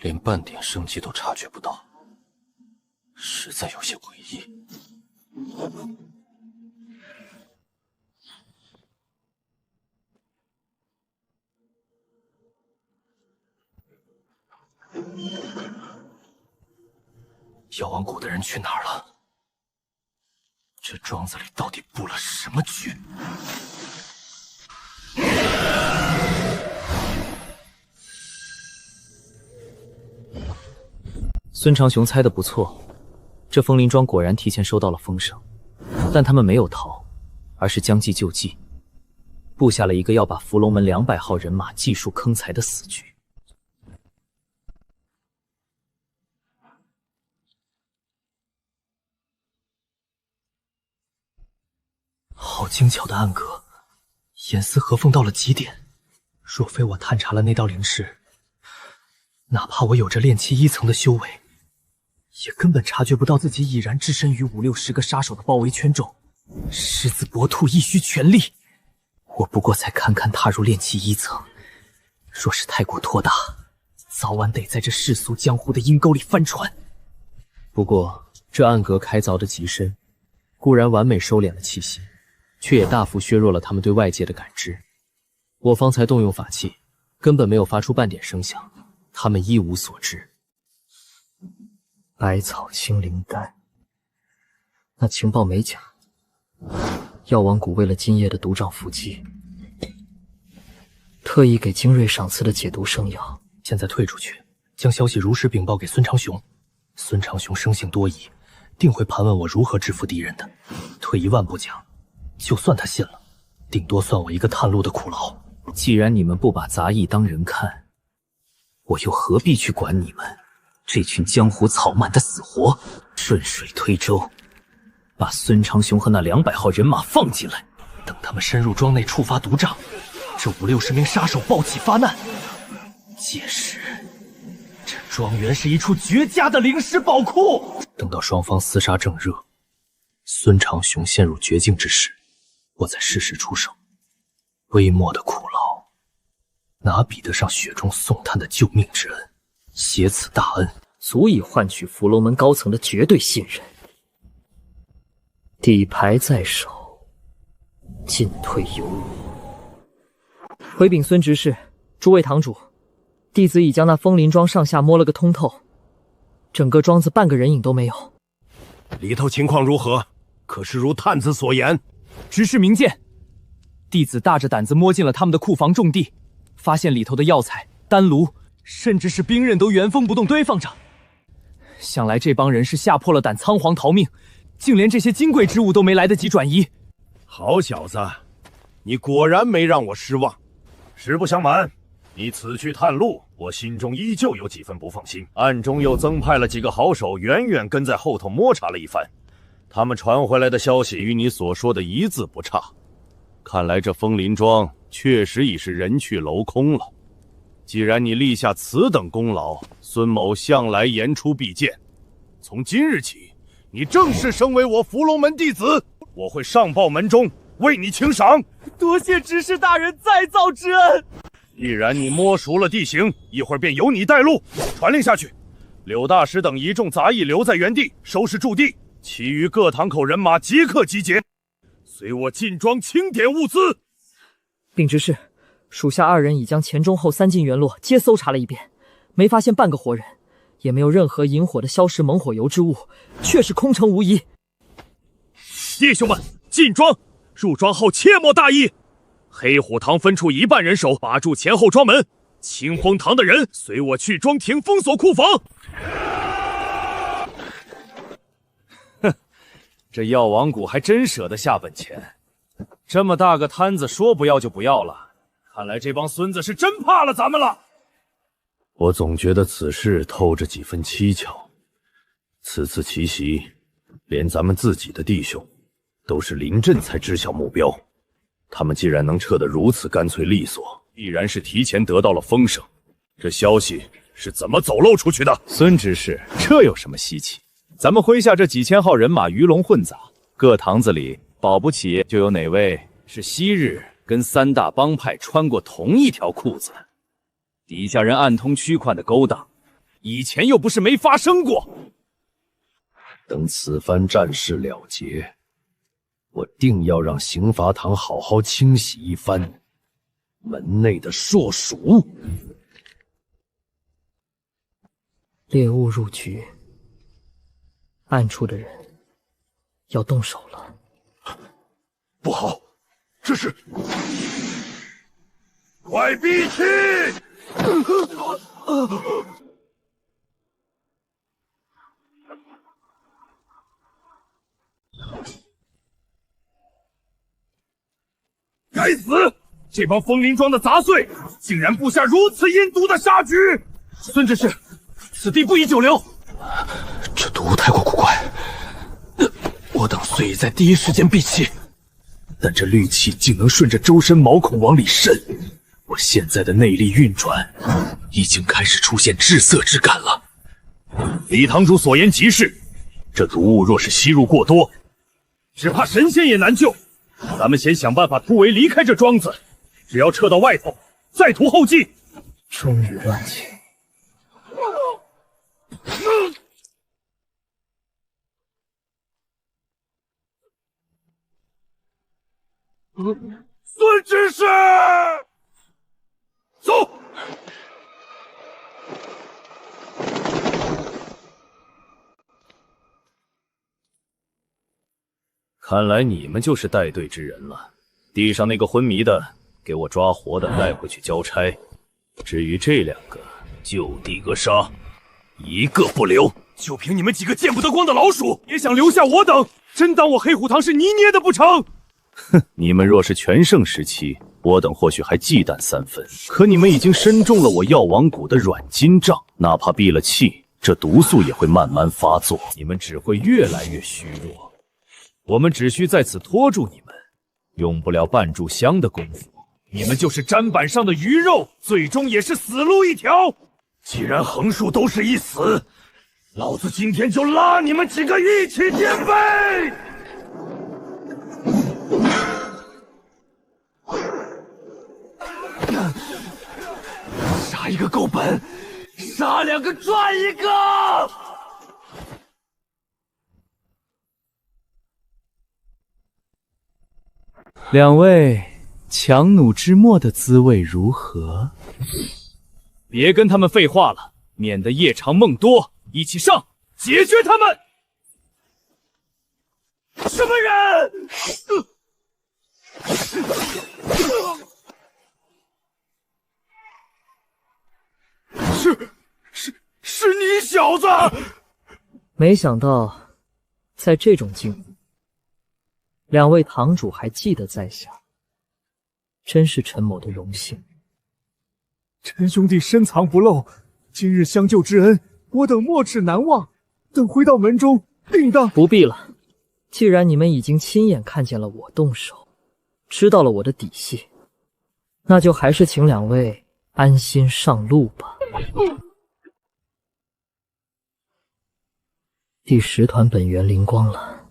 连半点生机都察觉不到，实在有些诡异。药王谷的人去哪儿了？这庄子里到底布了什么局？孙长雄猜得不错，这枫林庄果然提前收到了风声，但他们没有逃，而是将计就计，布下了一个要把伏龙门200号人马技术坑财的死局。好精巧的暗格，严丝合缝到了极点。若非我探查了那道灵石，哪怕我有着炼气1层的修为，也根本察觉不到自己已然置身于5、60个杀手的包围圈中。狮子搏兔，亦需全力。我不过才堪堪踏入炼气1层，若是太过托大，早晚得在这世俗江湖的阴沟里翻船。不过这暗格开凿的极深，固然完美收敛了气息，却也大幅削弱了他们对外界的感知。我方才动用法器，根本没有发出半点声响，他们一无所知。百草清灵丹，那情报没假。药王谷为了今夜的独掌伏击，特意给精锐赏赐的解毒圣药。现在退出去，将消息如实禀报给孙长雄。孙长雄生性多疑，定会盘问我如何制服敌人的。退一万步讲，就算他信了，顶多算我一个探路的苦劳。既然你们不把杂役当人看，我又何必去管你们这群江湖草莽的死活？顺水推舟，把孙长雄和那200号人马放进来，等他们深入庄内触发毒瘴，这50-60名杀手暴起发难。届时，这庄园是一处绝佳的灵石宝库。等到双方厮杀正热，孙长雄陷入绝境之时，我再适时出手。微末的苦劳，哪比得上雪中送炭的救命之恩？携此大恩，足以换取伏龙门高层的绝对信任。底牌在手，进退有我。回禀孙执事，诸位堂主，弟子已将那枫林庄上下摸了个通透，整个庄子半个人影都没有。里头情况如何？可是如探子所言？执事明鉴，弟子大着胆子摸进了他们的库房重地，发现里头的药材、丹炉，甚至是兵刃都原封不动堆放着。想来这帮人是吓破了胆，仓皇逃命，竟连这些金贵之物都没来得及转移。好小子，你果然没让我失望。实不相瞒，你此去探路，我心中依旧有几分不放心，暗中又增派了几个好手，远远跟在后头摸查了一番。他们传回来的消息与你所说的一字不差，看来这枫林庄确实已是人去楼空了。既然你立下此等功劳，孙某向来言出必践。从今日起，你正式升为我伏龙门弟子，我会上报门中为你请赏。多谢执事大人再造之恩。既然你摸熟了地形，一会儿便由你带路，传令下去。柳大师等一众杂役留在原地收拾驻地，其余各堂口人马即刻集结，随我进庄清点物资。禀执事，属下2人已将前中后3进院落皆搜查了一遍，没发现半个活人，也没有任何引火的硝石猛火油之物，确是空城无疑。弟兄们，进庄！入庄后切莫大意。黑虎堂分出1半人手把住前后庄门，清风堂的人随我去庄亭封锁库房。哼，这药王谷还真舍得下本钱，这么大个摊子，说不要就不要了。看来这帮孙子是真怕了咱们了。我总觉得此事透着几分蹊跷。此次奇袭，连咱们自己的弟兄都是临阵才知晓目标。他们既然能撤得如此干脆利索，必然是提前得到了风声。这消息是怎么走漏出去的？孙执事，这有什么稀奇？咱们麾下这几千号人马鱼龙混杂，各堂子里保不齐就有哪位是昔日跟3大帮派穿过同一条裤子，底下人暗通区块的勾当，以前又不是没发生过。等此番战事了结，我定要让刑罚堂好好清洗一番门内的硕鼠。猎物入局，暗处的人要动手了。不好，这是快闭气！该死！这帮枫林庄的杂碎，竟然布下如此阴毒的杀局！孙执事，此地不宜久留。这毒太过古怪，我等虽已在第一时间闭气，但这氯气竟能顺着周身毛孔往里渗。我现在的内力运转，已经开始出现滞涩之感了。李堂主所言极是，这毒物若是吸入过多，只怕神仙也难救。咱们先想办法突围离开这庄子，只要撤到外头，再图后继。终于乱起。孙执事，走。看来你们就是带队之人了。地上那个昏迷的，给我抓活的带回去交差。至于这2个，就地格杀，一个不留。就凭你们几个见不得光的老鼠，也想留下我等？真当我黑虎堂是泥捏的不成？哼，你们若是全盛时期，我等或许还忌惮3分。可你们已经身中了我药王谷的软筋杖，哪怕闭了气，这毒素也会慢慢发作，你们只会越来越虚弱。我们只需在此拖住你们，用不了半炷香的功夫，你们就是砧板上的鱼肉，最终也是死路一条。既然横竖都是一死，老子今天就拉你们几个一起垫背！杀一个够本，杀2个赚1个。两位强弩之末的滋味如何？别跟他们废话了，免得夜长梦多。一起上，解决他们！什么人？是你小子！没想到，在这种境遇，两位堂主还记得在下，真是陈某的荣幸。陈兄弟深藏不露，今日相救之恩，我等没齿难忘。等回到门中，定当……不必了，既然你们已经亲眼看见了我动手，知道了我的底细，那就还是请两位安心上路吧。第10团本源灵光了，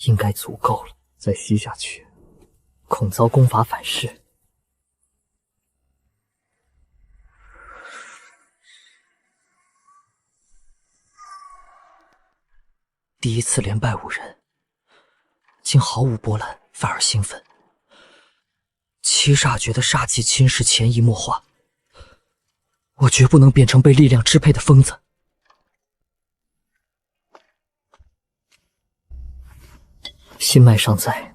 应该足够了。再吸下去，恐遭功法反噬。第一次连败5人，竟毫无波澜，反而兴奋。七煞诀的煞气侵蚀潜移默化，我绝不能变成被力量支配的疯子。心脉尚在，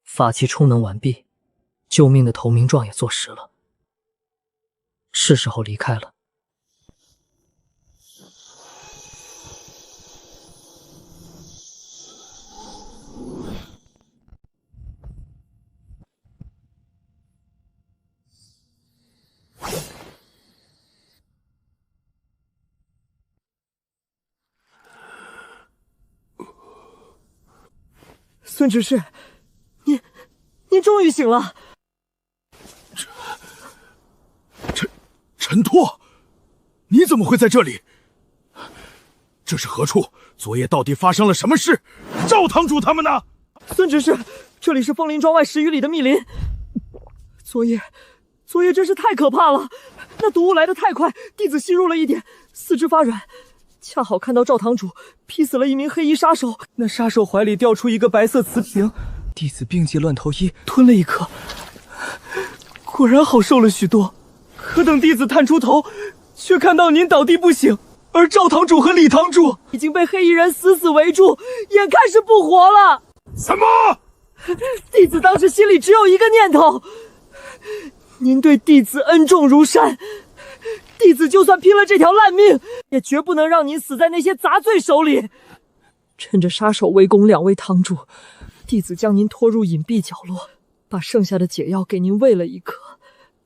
法器充能完毕，救命的投名状也做实了，是时候离开了。孙执事，你终于醒了。陈拓，你怎么会在这里？这是何处？昨夜到底发生了什么事？赵堂主他们呢？孙执事，这里是枫林庄外10余里的密林。昨夜真是太可怕了，那毒雾来得太快，弟子吸入了一点，四肢发软。恰好看到赵堂主劈死了一名黑衣杀手，那杀手怀里掉出一个白色瓷瓶，弟子病急乱投医，吞了一颗，果然好受了许多。可等弟子探出头，却看到您倒地不醒，而赵堂主和李堂主已经被黑衣人死死围住，眼看是不活了。什么？弟子当时心里只有一个念头：您对弟子恩重如山，弟子就算拼了这条烂命，也绝不能让您死在那些杂碎手里。趁着杀手围攻2位堂主，弟子将您拖入隐蔽角落，把剩下的解药给您喂了一颗，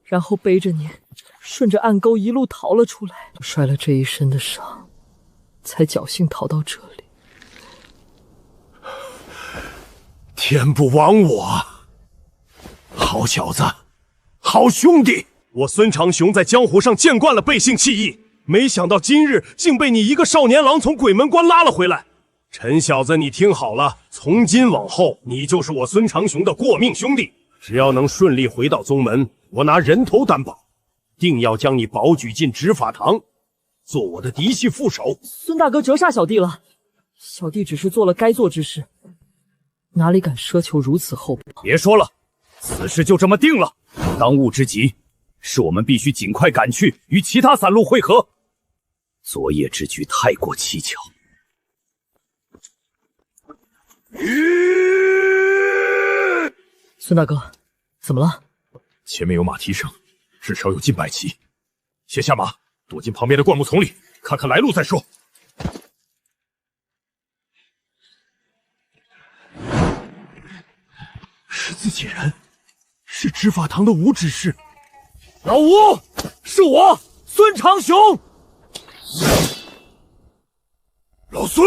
然后背着您顺着暗沟一路逃了出来，摔了这一身的伤，才侥幸逃到这里。天不亡我，好小子，好兄弟！我孙长雄在江湖上见惯了背信弃义，没想到今日竟被你一个少年郎从鬼门关拉了回来。陈小子，你听好了，从今往后，你就是我孙长雄的过命兄弟。只要能顺利回到宗门，我拿人头担保，定要将你保举进执法堂，做我的嫡系副手。孙大哥折煞小弟了，小弟只是做了该做之事，哪里敢奢求如此厚报。别说了，此事就这么定了。当务之急是我们必须尽快赶去与其他散路会合。昨夜之举太过蹊跷。孙大哥，怎么了？前面有马蹄声，至少有近100骑。先下马，躲进旁边的灌木丛里，看看来路再说。是自己人，是执法堂的吴执事。老吴，是我，孙长雄。老孙，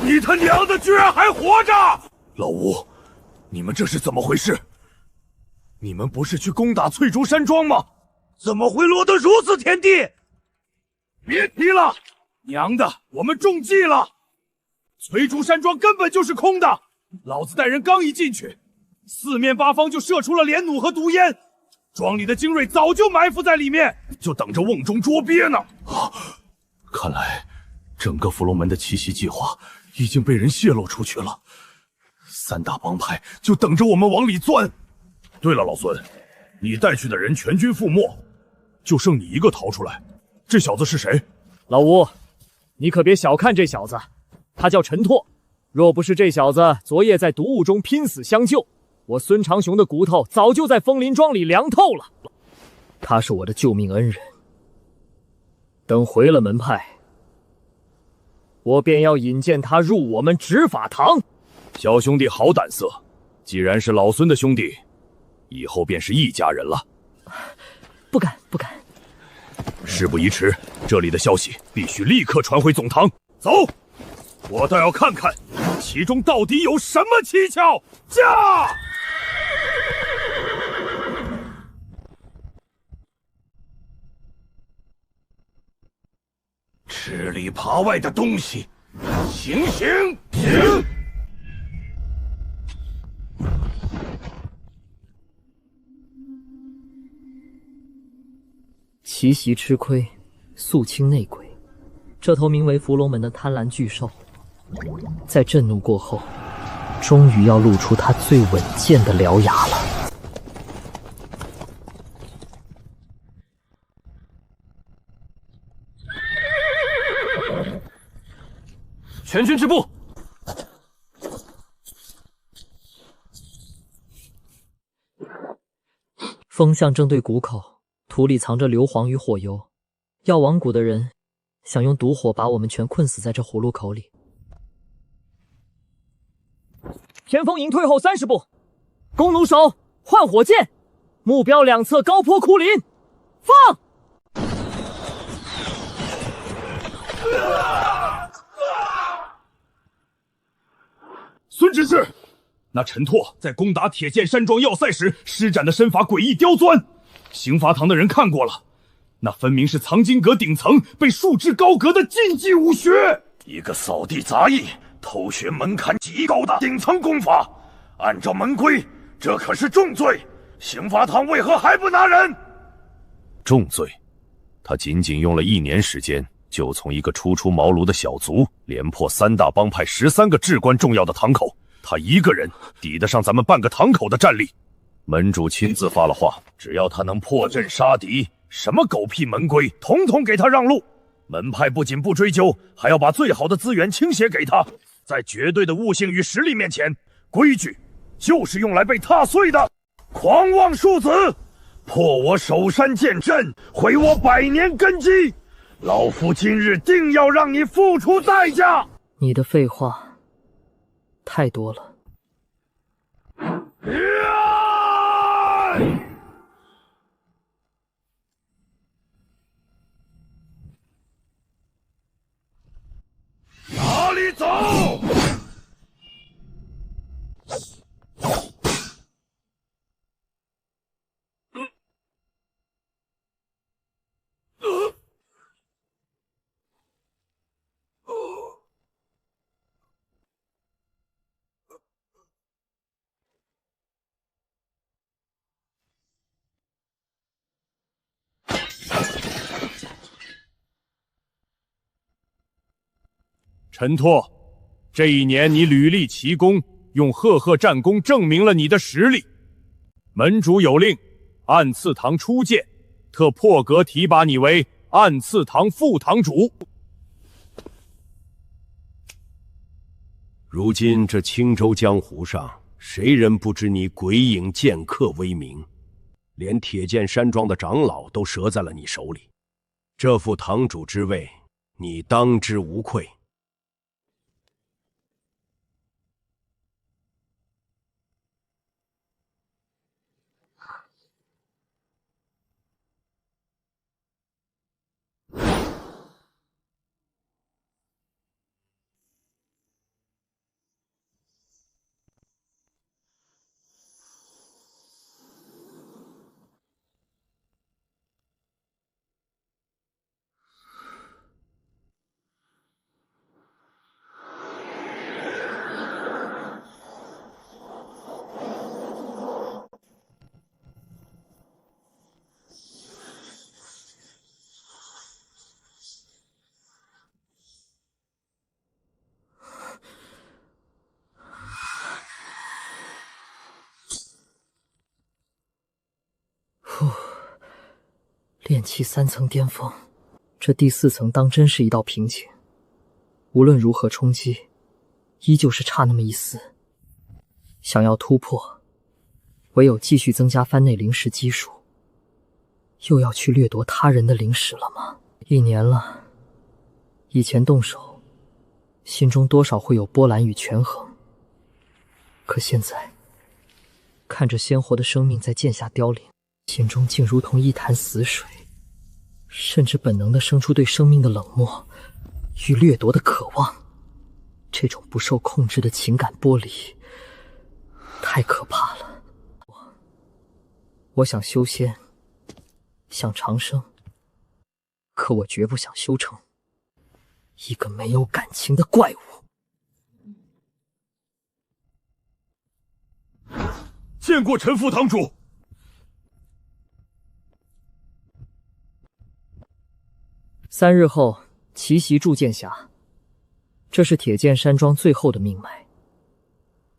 你他娘的居然还活着！老吴，你们这是怎么回事？你们不是去攻打翠竹山庄吗？怎么会落得如此田地？别提了，娘的，我们中计了！翠竹山庄根本就是空的，老子带人刚一进去，四面八方就射出了连弩和毒烟，庄里的精锐早就埋伏在里面，就等着瓮中捉鳖呢。啊，看来整个伏龙门的奇袭计划已经被人泄露出去了，三大帮派就等着我们往里钻。对了，老孙，你带去的人全军覆没，就剩你一个逃出来，这小子是谁？老吴，你可别小看这小子，他叫陈拓。若不是这小子昨夜在毒雾中拼死相救，我孙长雄的骨头早就在枫林庄里凉透了。他是我的救命恩人，等回了门派，我便要引荐他入我们执法堂。小兄弟好胆色，既然是老孙的兄弟，以后便是一家人了。不敢，不敢。事不宜迟，这里的消息必须立刻传回总堂。走，我倒要看看其中到底有什么蹊跷。驾！吃里扒外的东西，行行行！奇袭吃亏，肃清内鬼。这头名为伏龙门的贪婪巨兽，在震怒过后，终于要露出它最稳健的獠牙了。全军止步！风象正对谷口，土里藏着硫磺与火油，药王谷的人想用毒火把我们全困死在这葫芦口里。田丰营退后30步，弓弩手换火箭，目标两侧高坡枯林，放！孙执事，那陈拓在攻打铁剑山庄要塞时施展的身法诡异刁钻，刑罚堂的人看过了，那分明是藏经阁顶层被束之高阁的禁忌武学。一个扫地杂役偷学门槛极高的顶层功法，按照门规，这可是重罪。刑罚堂为何还不拿人？重罪，他仅仅用了1年时间，就从一个初出茅庐的小卒，连破三大帮派13个至关重要的堂口，他一个人抵得上咱们半个堂口的战力。门主亲自发了话，只要他能破阵杀敌，什么狗屁门规，统统给他让路。门派不仅不追究，还要把最好的资源倾斜给他。在绝对的悟性与实力面前，规矩就是用来被踏碎的。狂妄庶子，破我守山剑阵，毁我100年根基，老夫今日定要让你付出代价。你的废话太多了。哪里走？陈拓，这一年你屡立奇功，用赫赫战功证明了你的实力。门主有令，按次堂初见，特破格提拔你为按次堂副堂主。如今这青州江湖上，谁人不知你鬼影剑客威名？连铁剑山庄的长老都折在了你手里，这副堂主之位，你当之无愧。气3层巅峰，这第4层当真是一道瓶颈。无论如何冲击，依旧是差那么一丝。想要突破，唯有继续增加藩内灵石基数。又要去掠夺他人的灵石了吗？1年了，以前动手，心中多少会有波澜与权衡。可现在，看着鲜活的生命在剑下凋零，心中竟如同一潭死水，甚至本能地生出对生命的冷漠与掠夺的渴望。这种不受控制的情感剥离，太可怕了。我想修仙，想长生，可我绝不想修成一个没有感情的怪物。见过陈副堂主。3日后，奇袭铸剑峡。这是铁剑山庄最后的命脉。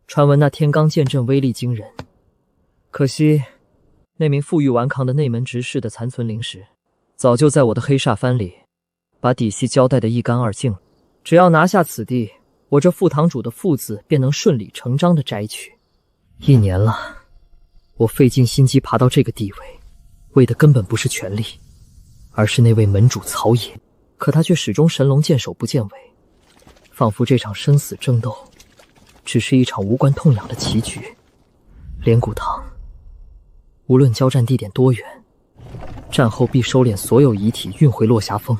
传闻那天罡剑阵威力惊人，可惜那名负隅顽抗的内门执事的残存灵石，早就在我的黑煞幡里把底细交代得一干二净了。只要拿下此地，我这副堂主的副字便能顺理成章地摘取。1年了，我费尽心机爬到这个地位，为的根本不是权力，而是那位门主曹野。可他却始终神龙见首不见尾，仿佛这场生死争斗只是一场无关痛痒的棋局。连谷堂，无论交战地点多远，战后必收敛所有遗体，运回落霞峰，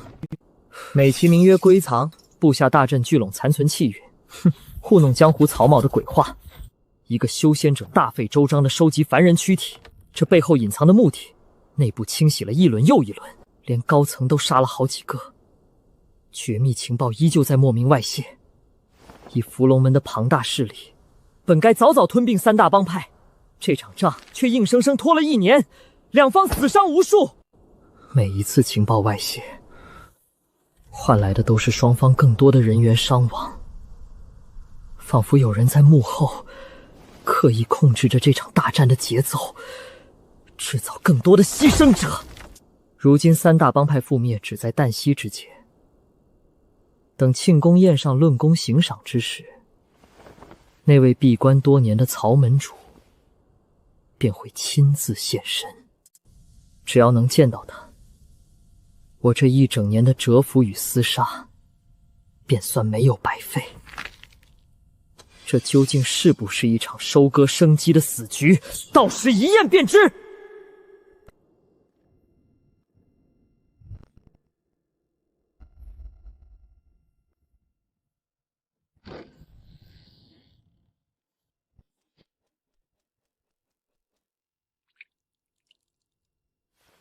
美其名曰归藏，布下大阵聚拢残存气运。哼，糊弄江湖草莽的鬼话。一个修仙者大费周章地收集凡人躯体，这背后隐藏的目的，内部清洗了一轮又一轮，连高层都杀了好几个。绝密情报依旧在莫名外泄。以伏龙门的庞大势力，本该早早吞并3大帮派，这场仗却硬生生拖了1年，两方死伤无数。每一次情报外泄，换来的都是双方更多的人员伤亡，仿佛有人在幕后刻意控制着这场大战的节奏，制造更多的牺牲者。如今3大帮派覆灭只在旦夕之节，等庆功宴上论功行赏之时，那位闭关多年的曹门主便会亲自现身。只要能见到他，我这1整年的蛰伏与厮杀便算没有白费。这究竟是不是一场收割生机的死局，到时一验便知。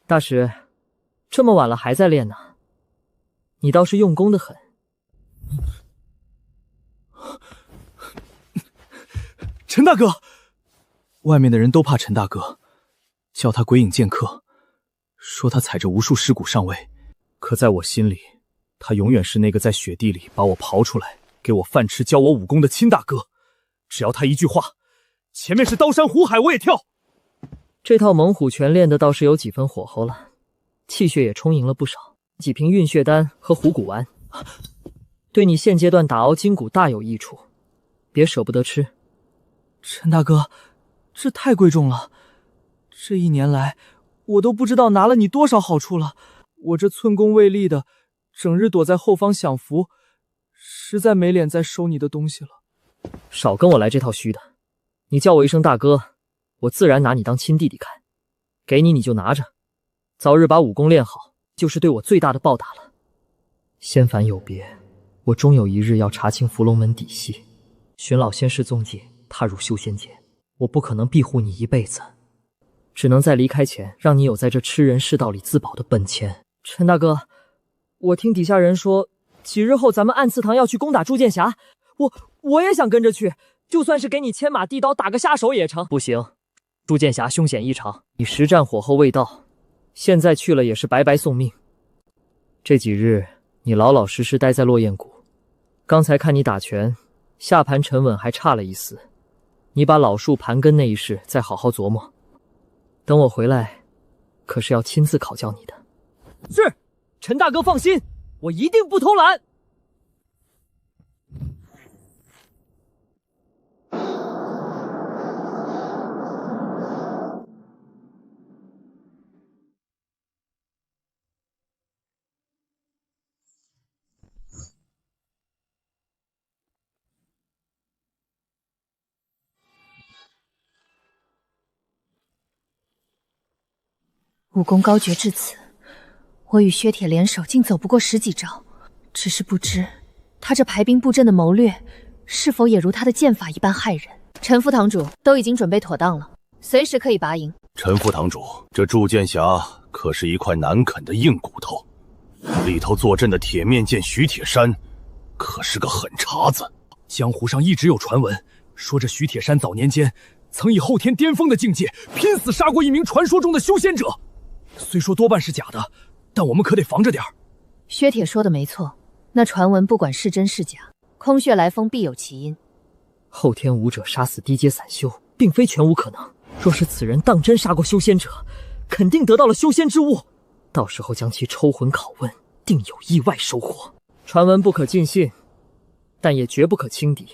大师，这么晚了还在练呢，你倒是用功得很。陈大哥，外面的人都怕陈大哥，叫他鬼影剑客，说他踩着无数尸骨上位。可在我心里，他永远是那个在雪地里把我刨出来，给我饭吃，教我武功的亲大哥。只要他一句话，前面是刀山火海我也跳。这套猛虎拳练的倒是有几分火候了，气血也充盈了不少。几瓶运血丹和虎骨丸，对你现阶段打熬筋骨大有益处，别舍不得吃。陈大哥，这太贵重了，这1年来我都不知道拿了你多少好处了。我这寸功未立的，整日躲在后方享福，实在没脸再收你的东西了。少跟我来这套虚的，你叫我一声大哥，我自然拿你当亲弟弟看。给你就拿着，早日把武功练好，就是对我最大的报答了。仙凡有别，我终有一日要查清伏龙门底细，寻老仙师踪迹，踏入修仙界。我不可能庇护你一辈子，只能在离开前让你有在这吃人世道里自保的本钱。陈大哥，我听底下人说，几日后咱们暗祠堂要去攻打铸剑峡，我也想跟着去，就算是给你牵马递刀打个下手也成。不行，铸剑峡凶险异常，你实战火候未到，现在去了也是白白送命。这几日你老老实实待在落雁谷，刚才看你打拳，下盘沉稳还差了一丝，你把老树盘根那一事再好好琢磨。等我回来，可是要亲自考教你的。是，陈大哥放心，我一定不偷懒。武功高绝至此，我与薛铁联手竟走不过10几招，只是不知他这排兵布阵的谋略，是否也如他的剑法一般骇人。陈副堂主都已经准备妥当了，随时可以拔营。陈副堂主，这祝剑侠可是一块难啃的硬骨头，里头坐镇的铁面剑徐铁山，可是个狠茬子。江湖上一直有传闻，说这徐铁山早年间曾以后天巅峰的境界，拼死杀过一名传说中的修仙者。虽说多半是假的，但我们可得防着点儿。薛铁说的没错，那传闻不管是真是假，空穴来风必有其因。后天武者杀死低阶散修，并非全无可能。若是此人当真杀过修仙者，肯定得到了修仙之物，到时候将其抽魂拷问，定有意外收获。传闻不可尽信，但也绝不可轻敌。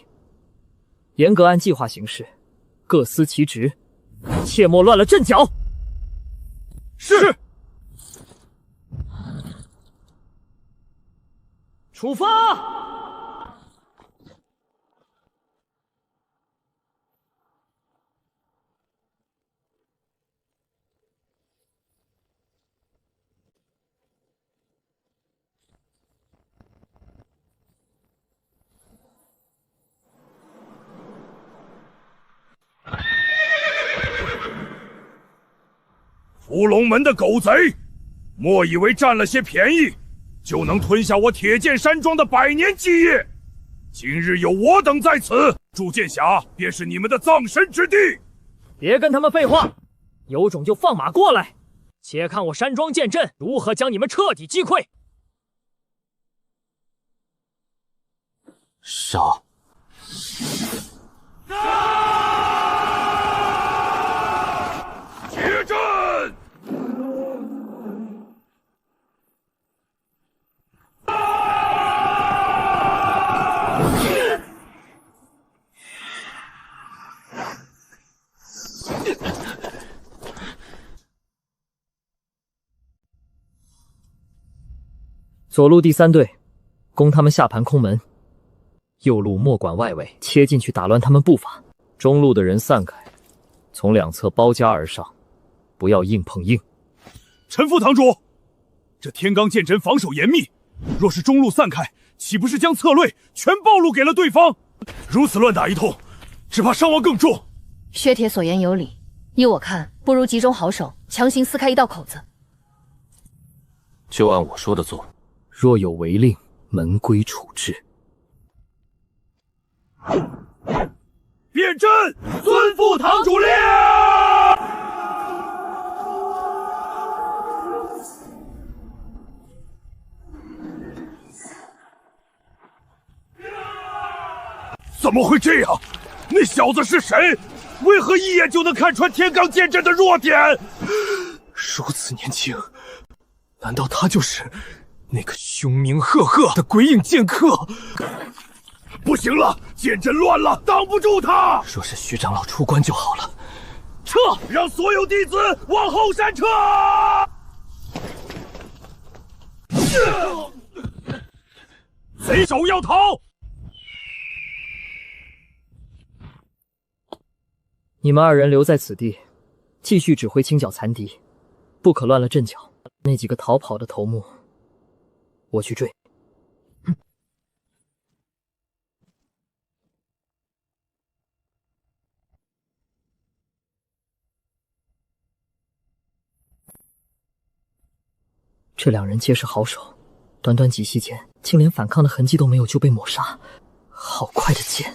严格按计划行事，各司其职，切莫乱了阵脚。是。出发！伏龙门的狗贼，莫以为占了些便宜，就能吞下我铁剑山庄的100年基业。今日有我等在此，祝剑侠便是你们的葬身之地。别跟他们废话，有种就放马过来，且看我山庄剑阵如何将你们彻底击溃。杀！结阵！左路第3队，攻他们下盘空门；右路莫管外围，切进去打乱他们步伐。中路的人散开，从两侧包夹而上，不要硬碰硬。陈副堂主，这天罡剑阵防守严密，若是中路散开，岂不是将策略全暴露给了对方？如此乱打一通，只怕伤亡更重。薛铁所言有理，依我看，不如集中好手，强行撕开一道口子。就按我说的做。若有违令，门规处置。变阵，孙副堂主令！怎么会这样？那小子是谁？为何一眼就能看穿天罡剑阵的弱点？如此年轻，难道他就是那个凶名赫赫的鬼影剑客？不行了，剑阵乱了，挡不住他。若是徐长老出关就好了。撤！让所有弟子往后山撤！贼首要逃！你们2人留在此地，继续指挥清剿残敌，不可乱了阵脚。那几个逃跑的头目，我去追。这2人皆是好手，短短几息间，竟连反抗的痕迹都没有就被抹杀，好快的剑！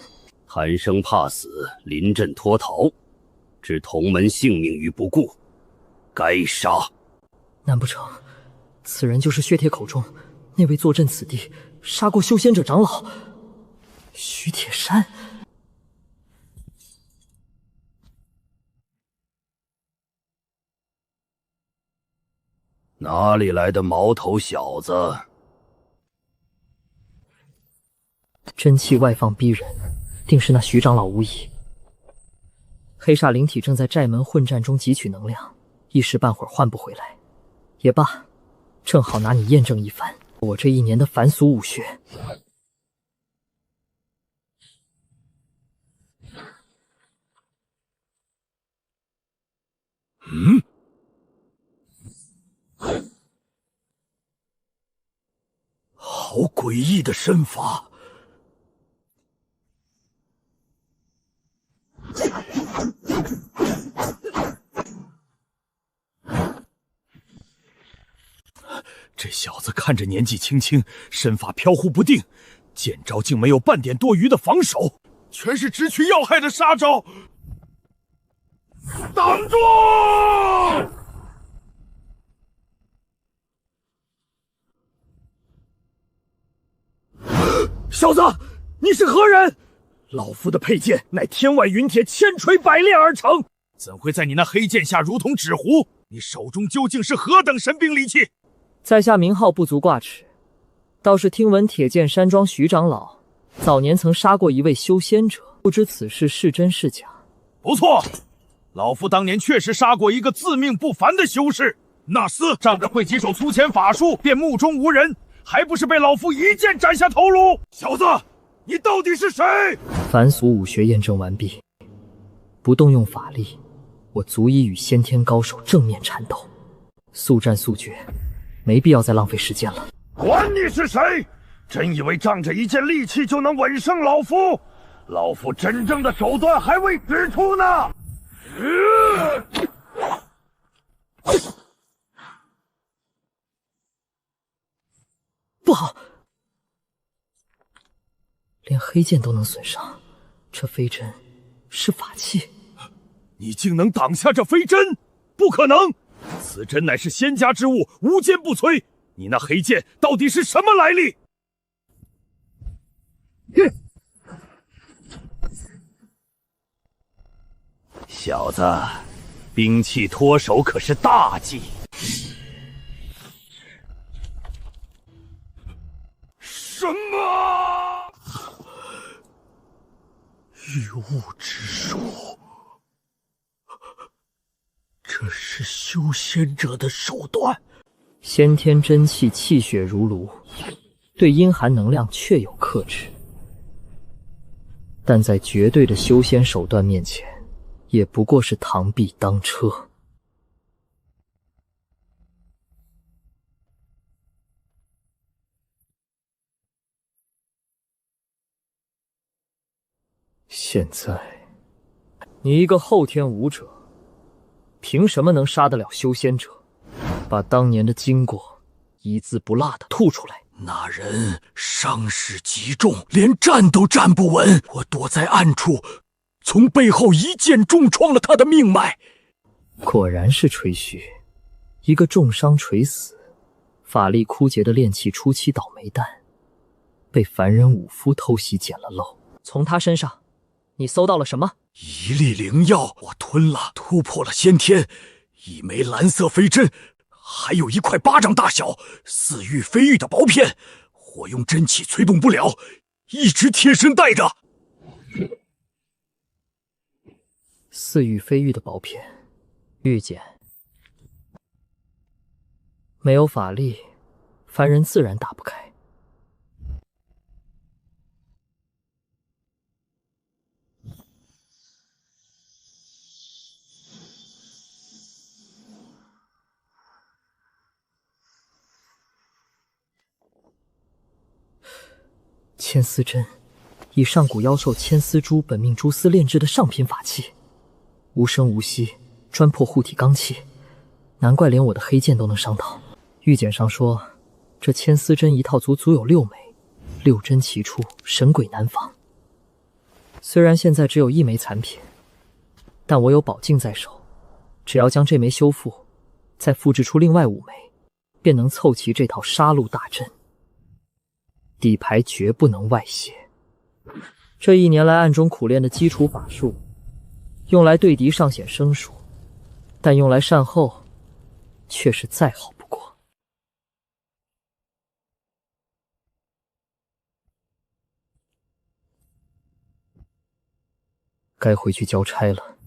贪生怕死，临阵脱逃，置同门性命于不顾，该杀！难不成此人就是薛铁口中那位坐镇此地、杀过修仙者长老徐铁山？哪里来的毛头小子？真气外放逼人，定是那徐长老无疑。黑煞灵体正在寨门混战中汲取能量，一时半会儿换不回来。也罢，正好拿你验证一番我这一年的凡俗武学。好诡异的身法！这小子看着年纪轻轻，身法飘忽不定，剑招竟没有半点多余的防守，全是直取要害的杀招。挡住！小子，你是何人？老夫的佩剑乃天外云铁，千锤百炼而成，怎会在你那黑剑下如同纸糊？你手中究竟是何等神兵利器？在下名号不足挂齿，倒是听闻铁剑山庄徐长老早年曾杀过一位修仙者，不知此事是真是假。不错，老夫当年确实杀过一个自命不凡的修士，那厮仗着会几手粗浅法术，便目中无人，还不是被老夫一剑斩下头颅？小子，你到底是谁？凡俗武学验证完毕，不动用法力，我足以与先天高手正面缠斗，速战速决，没必要再浪费时间了。管你是谁，真以为仗着一件利器就能稳胜老夫？老夫真正的手段还未使出呢！不好，连黑剑都能损伤，这飞针是法器。你竟能挡下这飞针？不可能！此针乃是仙家之物，无坚不摧。你那黑剑到底是什么来历？小子，兵器脱手可是大忌。什么？御物之术，这是修仙者的手段。先天真气，气血如炉，对阴寒能量确有克制，但在绝对的修仙手段面前，也不过是螳臂当车。现在，你一个后天武者，凭什么能杀得了修仙者？把当年的经过一字不落的吐出来。那人伤势极重，连站都站不稳。我躲在暗处，从背后一剑重创了他的命脉。果然是吹嘘，一个重伤垂死、法力枯竭的炼器初期倒霉蛋，被凡人武夫偷袭捡了漏。从他身上，你搜到了什么？一粒灵药，我吞了，突破了先天。一枚蓝色飞针，还有一块巴掌大小、似玉非玉的薄片，我用真气催动不了，一直贴身带着。似玉非玉的薄片，玉简，没有法力，凡人自然打不开。千丝针，以上古妖兽千丝蛛本命蛛丝炼制的上品法器，无声无息，专破护体罡气，难怪连我的黑剑都能伤到。玉简上说，这千丝针一套足有6枚，6针齐出，神鬼难防。虽然现在只有1枚残品，但我有宝镜在手，只要将这枚修复，再复制出另外5枚，便能凑齐这套杀戮大阵。底牌绝不能外泄。这1年来暗中苦练的基础法术，用来对敌尚显生疏，但用来善后，却是再好不过。该回去交差了。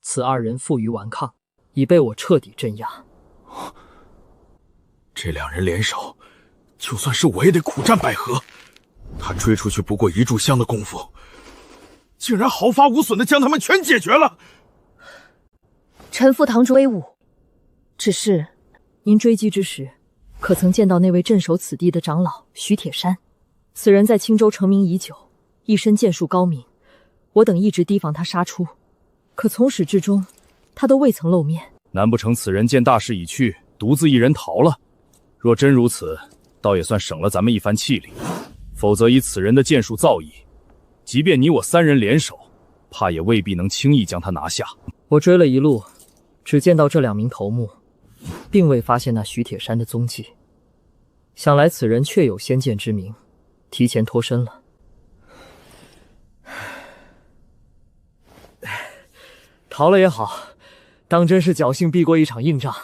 此二人负隅顽抗，已被我彻底镇压。这两人联手，就算是我也得苦战百合。他追出去不过一炷香的功夫，竟然毫发无损的将他们全解决了。臣父堂主威武，只是您追击之时，可曾见到那位镇守此地的长老徐铁山？此人在青州成名已久，一身剑术高明，我等一直提防他杀出，可从始至终，他都未曾露面。难不成此人见大势已去，独自一人逃了？若真如此，倒也算省了咱们一番气力。否则以此人的剑术造诣，即便你我三人联手，怕也未必能轻易将他拿下。我追了一路，只见到这两名头目，并未发现那徐铁山的踪迹。想来此人确有先见之明，提前脱身了。逃了也好，当真是侥幸避过一场硬仗。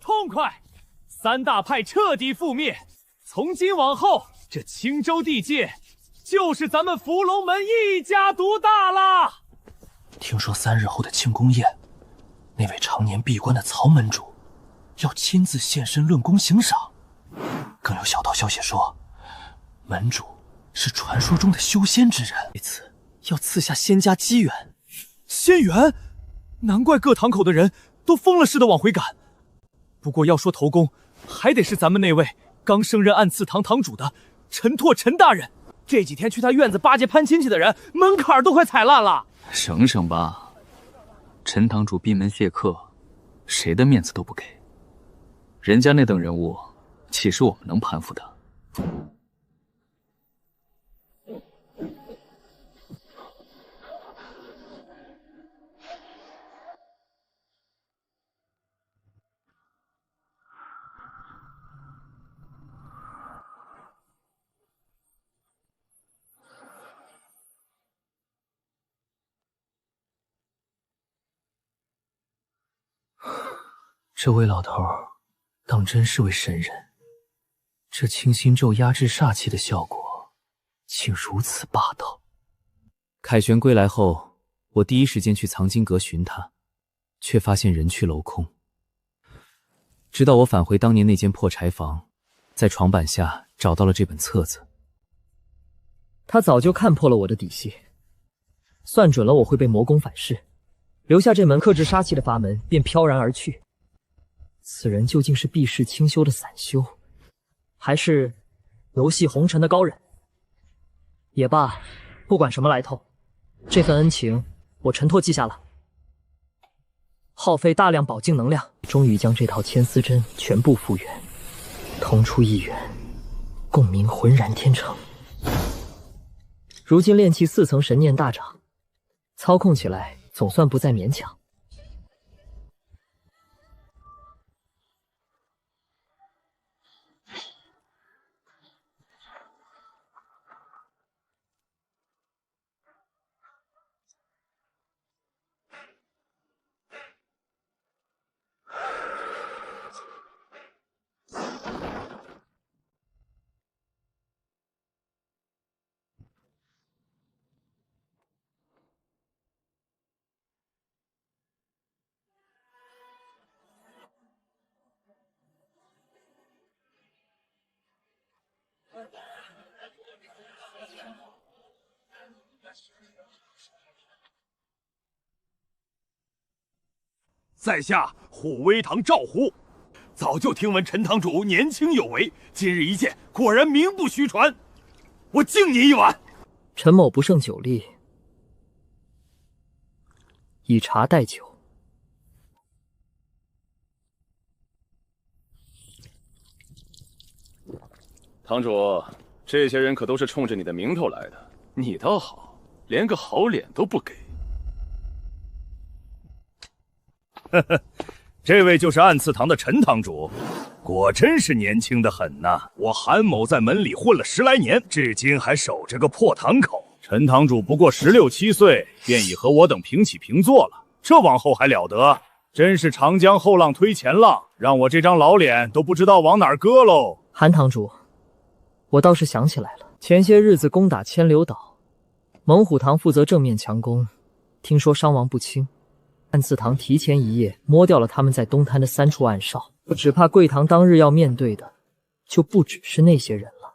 痛快！三大派彻底覆灭，从今往后，这青州地界就是咱们伏龙门一家独大啦！听说3日后的庆功宴，那位常年闭关的曹门主要亲自现身论功行赏，更有小道消息说，门主是传说中的修仙之人，这次要赐下仙家机缘。仙缘？难怪各堂口的人都疯了似的往回赶。不过要说头功，还得是咱们那位刚升任暗刺堂堂主的陈拓陈大人。这几天去他院子巴结攀亲戚的人，门槛都快踩烂了。省省吧，陈堂主闭门谢客，谁的面子都不给。人家那等人物，岂是我们能攀附的？这位老头当真是位神人，这清心咒压制煞气的效果竟如此霸道。凯旋归来后，我第一时间去藏经阁寻他，却发现人去楼空。直到我返回当年那间破柴房，在床板下找到了这本册子。他早就看破了我的底细，算准了我会被魔宫反噬，留下这门克制杀气的法门，便飘然而去。此人究竟是避世清修的散修，还是游戏红尘的高人？也罢，不管什么来头，这份恩情我陈拓记下了。耗费大量宝镜能量，终于将这套千丝针全部复原，同出一源，共鸣浑然天成。如今炼气4层神念大涨，操控起来总算不再勉强。在下虎威堂赵虎，早就听闻陈堂主年轻有为，今日一见，果然名不虚传。我敬你一碗。陈某不胜酒力，以茶代酒。堂主，这些人可都是冲着你的名头来的，你倒好，连个好脸都不给。呵呵，这位就是暗祠堂的陈堂主，果真是年轻的很呐！我韩某在门里混了10来年，至今还守着个破堂口。陈堂主不过16、17岁，便已和我等平起平坐了，这往后还了得？真是长江后浪推前浪，让我这张老脸都不知道往哪儿搁喽。韩堂主，我倒是想起来了，前些日子攻打千流岛，猛虎堂负责正面强攻，听说伤亡不轻。暗祠堂提前1夜摸掉了他们在东滩的3处暗哨，我只怕贵堂当日要面对的就不只是那些人了。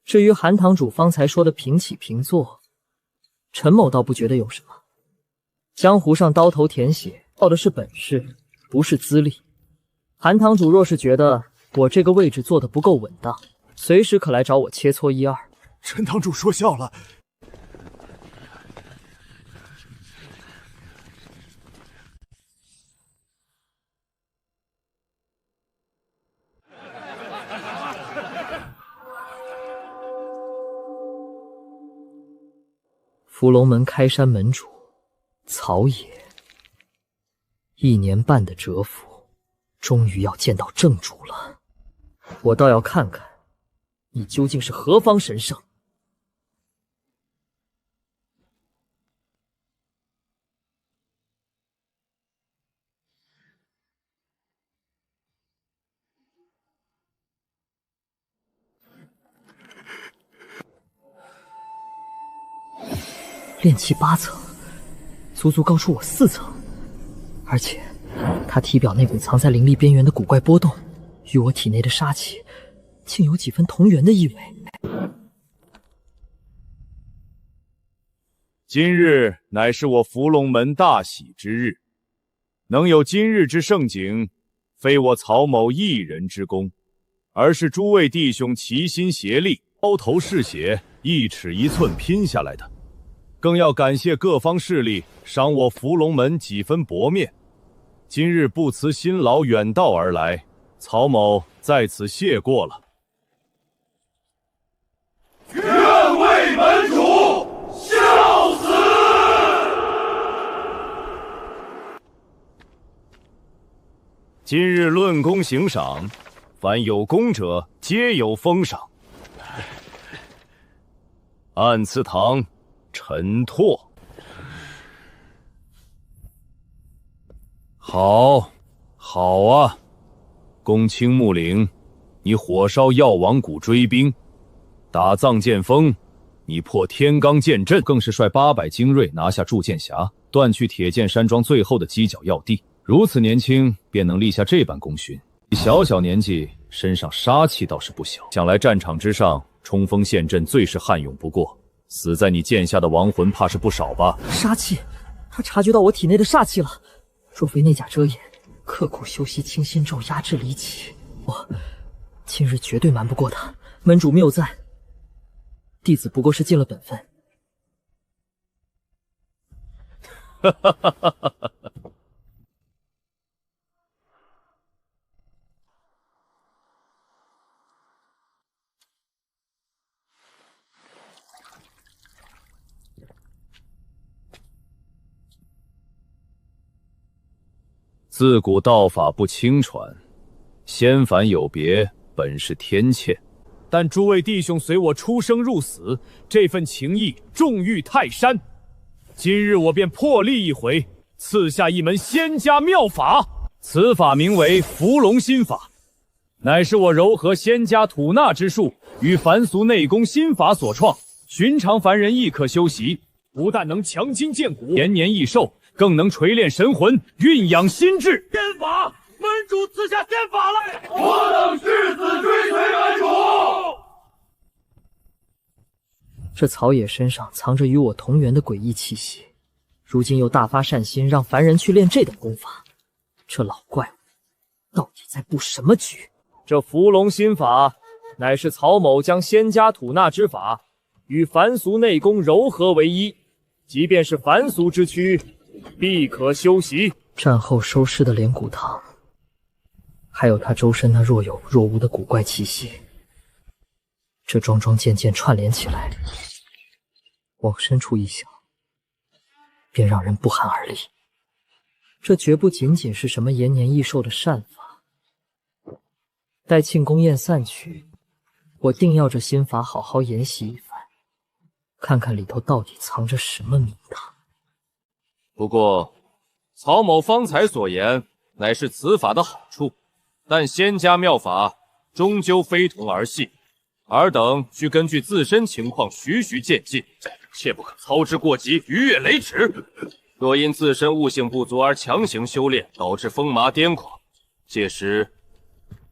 至于韩堂主方才说的平起平坐，陈某倒不觉得有什么。江湖上刀头舔血，靠的是本事，不是资历。韩堂主若是觉得我这个位置坐得不够稳当，随时可来找我切磋1、2。陈堂主说笑了。伏龙门开山门主曹野，1年半的蛰伏，终于要见到正主了。我倒要看看你究竟是何方神圣。炼气8层，足足高出我4层，而且他体表那股藏在灵力边缘的古怪波动，与我体内的杀气竟有几分同源的意味。今日乃是我伏龙门大喜之日，能有今日之盛景，非我曹某一人之功，而是诸位弟兄齐心协力，包头嗜血，1尺1寸拼下来的。更要感谢各方势力赏我伏龙门几分薄面，今日不辞辛劳远道而来，曹某在此谢过了。愿为门主笑死！今日论功行赏，凡有功者皆有封赏。暗祠堂陈拓，好，好啊！攻青木岭，你火烧药王谷追兵；打藏剑锋，你破天罡剑阵，更是率800精锐拿下铸剑峡，断去铁剑山庄最后的犄角要地。如此年轻，便能立下这般功勋，小小年纪，身上杀气倒是不小。想来战场之上，冲锋陷阵最是悍勇不过。死在你剑下的亡魂怕是不少吧？杀气，他察觉到我体内的煞气了。若非内甲遮掩，刻苦修习清心咒压制离气，我今日绝对瞒不过他。门主谬赞，弟子不过是尽了本分。哈哈哈哈哈哈！自古道法不轻传，仙凡有别，本是天堑。但诸位弟兄随我出生入死，这份情谊重于泰山。今日我便破例一回，赐下一门仙家妙法。此法名为伏龙心法，乃是我糅合仙家吐纳之术与凡俗内功心法所创，寻常凡人亦可修习，不但能强筋健骨、延年益寿，更能锤炼神魂、蕴养心智。仙法，门主赐下仙法来，我等誓死追随门主。这曹野身上藏着与我同源的诡异气息，如今又大发善心让凡人去练这等功法，这老怪物到底在布什么局？这伏龙心法，乃是曹某将仙家吐纳之法与凡俗内功柔合为一，即便是凡俗之躯，必可修习。战后收尸的连骨堂，还有他周身那若有若无的古怪气息，这桩桩件件串联起来，往深处一想，便让人不寒而栗。这绝不仅仅是什么延年益寿的善法。待庆功宴散去，我定要这心法好好研习一番，看看里头到底藏着什么名堂。不过，曹某方才所言乃是此法的好处，但仙家妙法终究非同儿戏，尔等需根据自身情况徐徐渐进，切不可操之过急，逾越雷池。若因自身悟性不足而强行修炼，导致疯麻癫狂，届时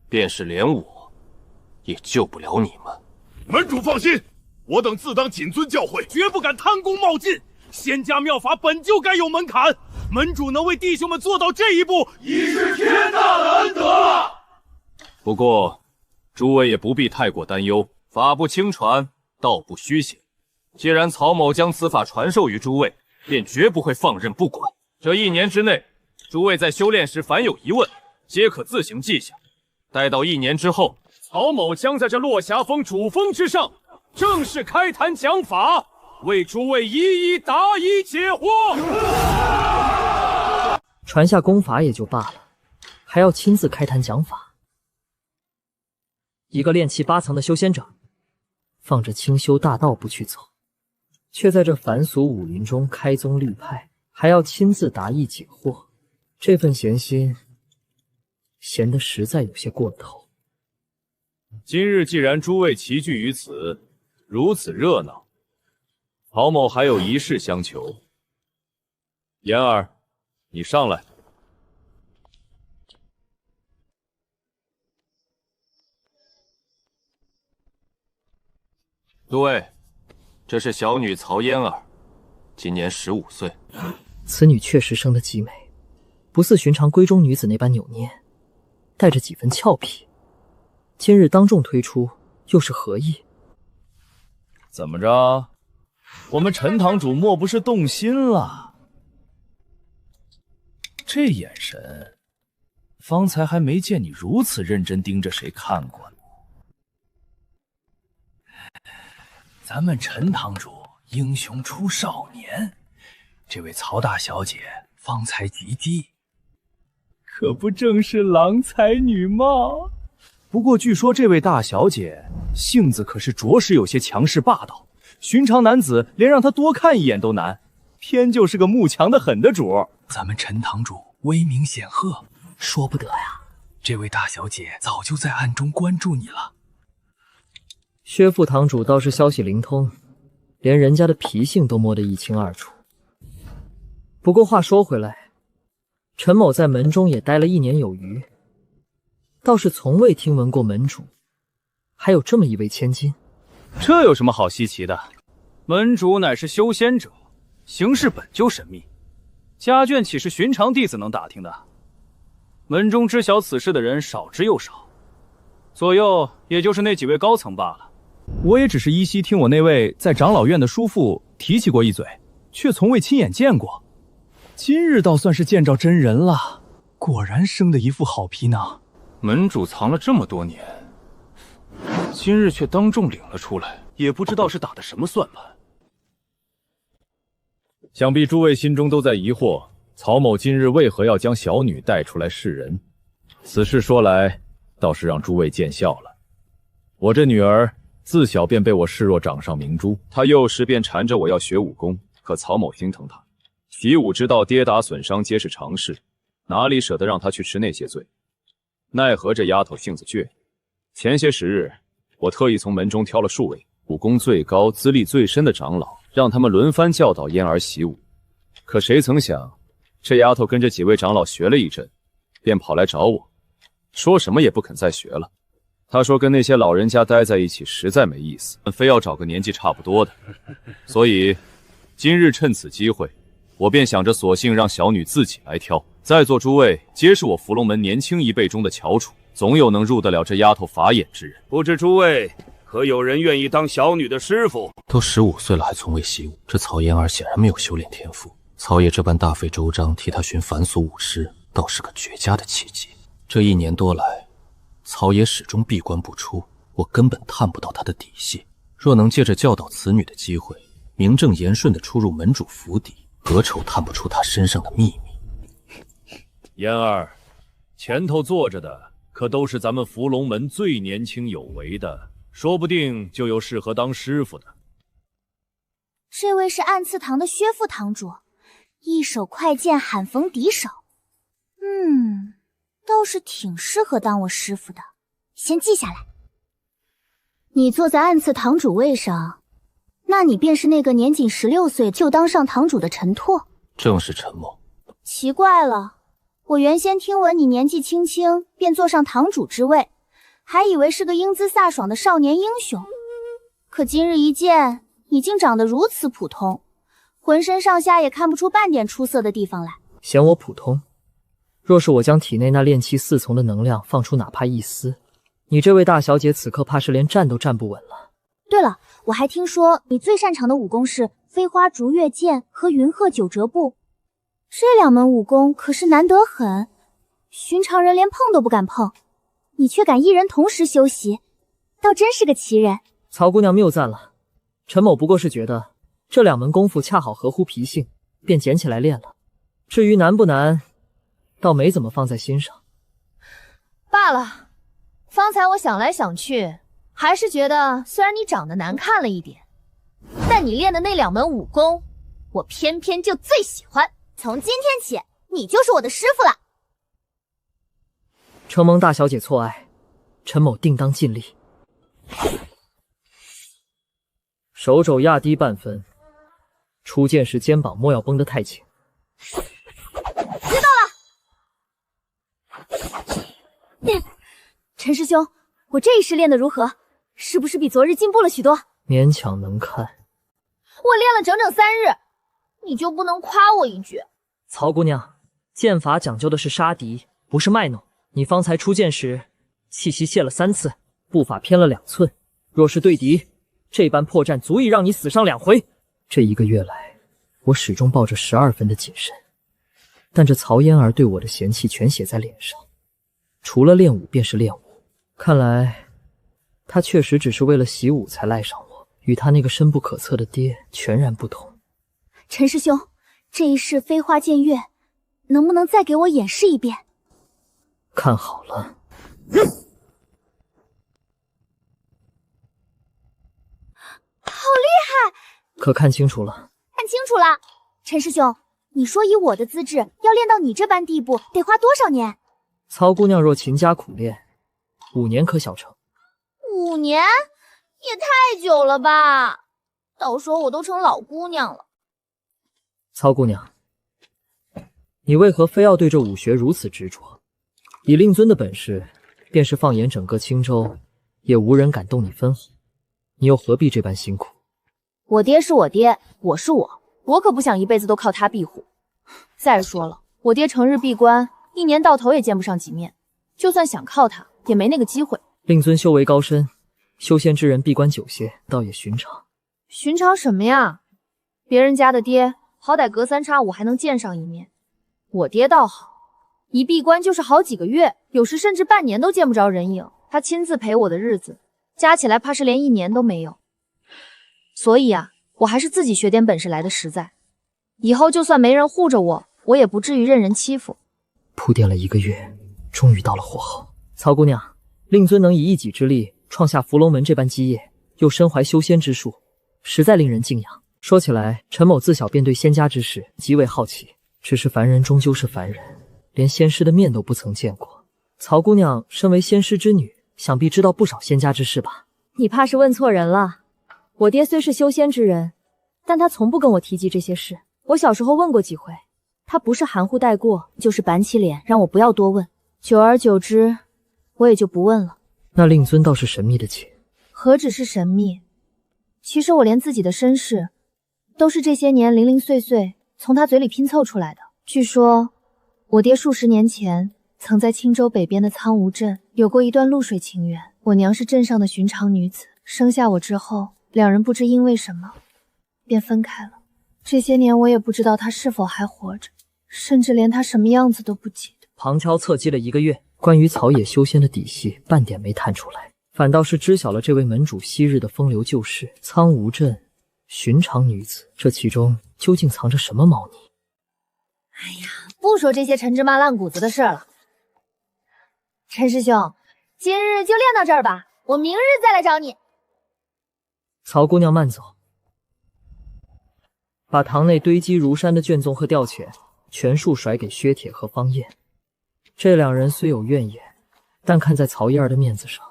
便是连我也救不了你们。门主放心，我等自当谨遵教诲，绝不敢贪功冒进。仙家妙法本就该有门槛，门主能为弟兄们做到这一步，已是天大的恩德了。不过，诸位也不必太过担忧，法不轻传，道不虚显。既然曹某将此法传授于诸位，便绝不会放任不管。这1年之内，诸位在修炼时凡有疑问，皆可自行记下。待到1年之后，曹某将在这落霞峰主峰之上正式开坛讲法，为诸位一一答疑解惑。传下功法也就罢了，还要亲自开坛讲法。一个炼气8层的修仙者，放着清修大道不去走，却在这凡俗武林中开宗立派，还要亲自答疑解惑，这份闲心，闲得实在有些过头。今日既然诸位齐聚于此，如此热闹，曹某还有一事相求。言儿，你上来。诸位，这是小女曹嫣儿，今年15岁。此女确实生得极美，不似寻常闺中女子那般扭捏，带着几分俏皮。今日当众推出，又是何意？怎么着？我们陈堂主莫不是动心了？这眼神，方才还没见你如此认真盯着谁看过呢。咱们陈堂主英雄出少年，这位曹大小姐方才及第，可不正是郎才女貌？不过据说这位大小姐性子可是着实有些强势霸道，寻常男子连让她多看一眼都难，偏就是个慕强的很的主。咱们陈堂主威名显赫，说不得呀，这位大小姐早就在暗中关注你了。薛副堂主倒是消息灵通，连人家的脾性都摸得一清二楚。不过话说回来，陈某在门中也待了1年有余，倒是从未听闻过门主还有这么一位千金。这有什么好稀奇的？门主乃是修仙者，行事本就神秘，家眷岂是寻常弟子能打听的？门中知晓此事的人少之又少，左右也就是那几位高层罢了。我也只是依稀听我那位在长老院的叔父提起过一嘴，却从未亲眼见过。今日倒算是见着真人了，果然生得一副好皮囊。门主藏了这么多年，今日却当众领了出来，也不知道是打的什么算盘。想必诸位心中都在疑惑，曹某今日为何要将小女带出来示人？此事说来，倒是让诸位见笑了。我这女儿自小便被我视若掌上明珠，她幼时便缠着我要学武功，可曹某心疼她，习武之道跌打损伤皆是常事，哪里舍得让她去吃那些罪？奈何这丫头性子倔，前些时日，我特意从门中挑了数位武功最高、资历最深的长老，让他们轮番教导嫣儿习武。可谁曾想，这丫头跟着几位长老学了一阵，便跑来找我，说什么也不肯再学了。她说跟那些老人家待在一起实在没意思，非要找个年纪差不多的。所以今日趁此机会，我便想着索性让小女自己来挑。在座诸位皆是我伏龙门年轻一辈中的翘楚，总有能入得了这丫头法眼之人。不知诸位可有人愿意当小女的师傅？都15岁了，还从未习武，这曹嫣儿显然没有修炼天赋。曹爷这般大费周章替他寻凡俗武师，倒是个绝佳的契机。这1年多来，曹爷始终闭关不出，我根本探不到他的底细。若能借着教导此女的机会，名正言顺地出入门主府邸，何愁探不出他身上的秘密？嫣儿，前头坐着的可都是咱们伏龙门最年轻有为的，说不定就有适合当师傅的。这位是暗刺堂的薛副堂主，一手快剑喊逢敌手，倒是挺适合当我师傅的，先记下来。你坐在暗刺堂主位上，那你便是那个年仅16岁就当上堂主的陈拓。正是陈某。奇怪了，我原先听闻你年纪轻轻便坐上堂主之位，还以为是个英姿飒爽的少年英雄，可今日一见，你竟长得如此普通，浑身上下也看不出半点出色的地方来。嫌我普通？若是我将体内那炼气4丛的能量放出哪怕一丝，你这位大小姐此刻怕是连站都站不稳了。对了，我还听说你最擅长的武功是飞花逐月剑和云鹤九折步，这2门武功可是难得很，寻常人连碰都不敢碰，你却敢一人同时修习，倒真是个奇人。曹姑娘谬赞了，陈某不过是觉得这2门功夫恰好合乎脾性，便捡起来练了。至于难不难，倒没怎么放在心上。罢了，方才我想来想去，还是觉得虽然你长得难看了一点，但你练的那2门武功，我偏偏就最喜欢。从今天起，你就是我的师傅了。承蒙大小姐错爱，陈某定当尽力。手肘压低半分，出剑时肩膀莫要绷得太紧。知道了。陈师兄，我这一式练得如何？是不是比昨日进步了许多？勉强能看。我练了整整3日，你就不能夸我一句？曹姑娘，剑法讲究的是杀敌，不是卖弄。你方才出剑时，气息泄了3次，步伐偏了2寸。若是对敌，这般破绽足以让你死上2回。这1个月来，我始终抱着12分的谨慎，但这曹嫣儿对我的嫌弃全写在脸上。除了练武便是练武，看来她确实只是为了习武才赖上我，与她那个深不可测的爹全然不同。陈师兄，这一式飞花剑月，能不能再给我演示一遍？看好了。好厉害！可看清楚了？看清楚了。陈师兄，你说以我的资质，要练到你这般地步，得花多少年？曹姑娘若勤加苦练，5年可小成。5年？也太久了吧！到时候我都成老姑娘了。曹姑娘，你为何非要对这武学如此执着？以令尊的本事，便是放眼整个青州，也无人敢动你分毫。你又何必这般辛苦？我爹是我爹，我是我，我可不想一辈子都靠他庇护。再说了，我爹成日闭关，1年到头也见不上几面，就算想靠他，也没那个机会。令尊修为高深，修仙之人闭关久些，倒也寻常。寻常什么呀？别人家的爹，好歹隔3差5还能见上一面，我爹倒好，一闭关就是好几个月，有时甚至半年都见不着人影。他亲自陪我的日子，加起来怕是连1年都没有。所以啊，我还是自己学点本事来的实在。以后就算没人护着我，我也不至于任人欺负。铺垫了1个月，终于到了火候。曹姑娘，令尊能以一己之力创下伏龙门这般基业，又身怀修仙之术，实在令人敬仰。说起来，陈某自小便对仙家之事极为好奇，只是凡人终究是凡人，连仙师的面都不曾见过。曹姑娘身为仙师之女，想必知道不少仙家之事吧？你怕是问错人了。我爹虽是修仙之人，但他从不跟我提及这些事。我小时候问过几回，他不是含糊带过，就是板起脸让我不要多问。久而久之，我也就不问了。那令尊倒是神秘的紧。何止是神秘，其实我连自己的身世都是这些年零零碎碎从他嘴里拼凑出来的。据说我爹数10年前曾在青州北边的苍梧镇有过一段露水情缘，我娘是镇上的寻常女子，生下我之后，两人不知因为什么便分开了。这些年我也不知道他是否还活着，甚至连他什么样子都不记得。旁敲侧击了1个月，关于草野修仙的底细半点没探出来，反倒是知晓了这位门主昔日的风流旧事——苍梧镇寻常女子。这其中究竟藏着什么猫腻？哎呀，不说这些陈芝麻烂谷子的事了。陈师兄，今日就练到这儿吧，我明日再来找你。曹姑娘慢走，把堂内堆积如山的卷宗和吊钱全数甩给薛铁和方燕。这两人虽有怨言，但看在曹燕儿的面子上，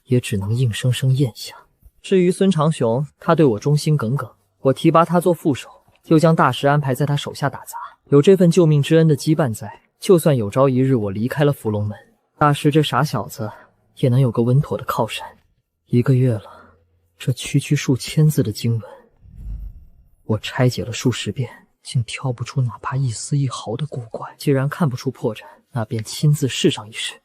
也只能硬生生咽下。至于孙长雄，他对我忠心耿耿，我提拔他做副手，又将大石安排在他手下打杂。有这份救命之恩的羁绊在，就算有朝一日我离开了伏龙门，大石这傻小子也能有个稳妥的靠山。1个月了，这区区数千字的经文，我拆解了数十遍，竟挑不出哪怕一丝一毫的古怪。既然看不出破绽，那便亲自试上一试。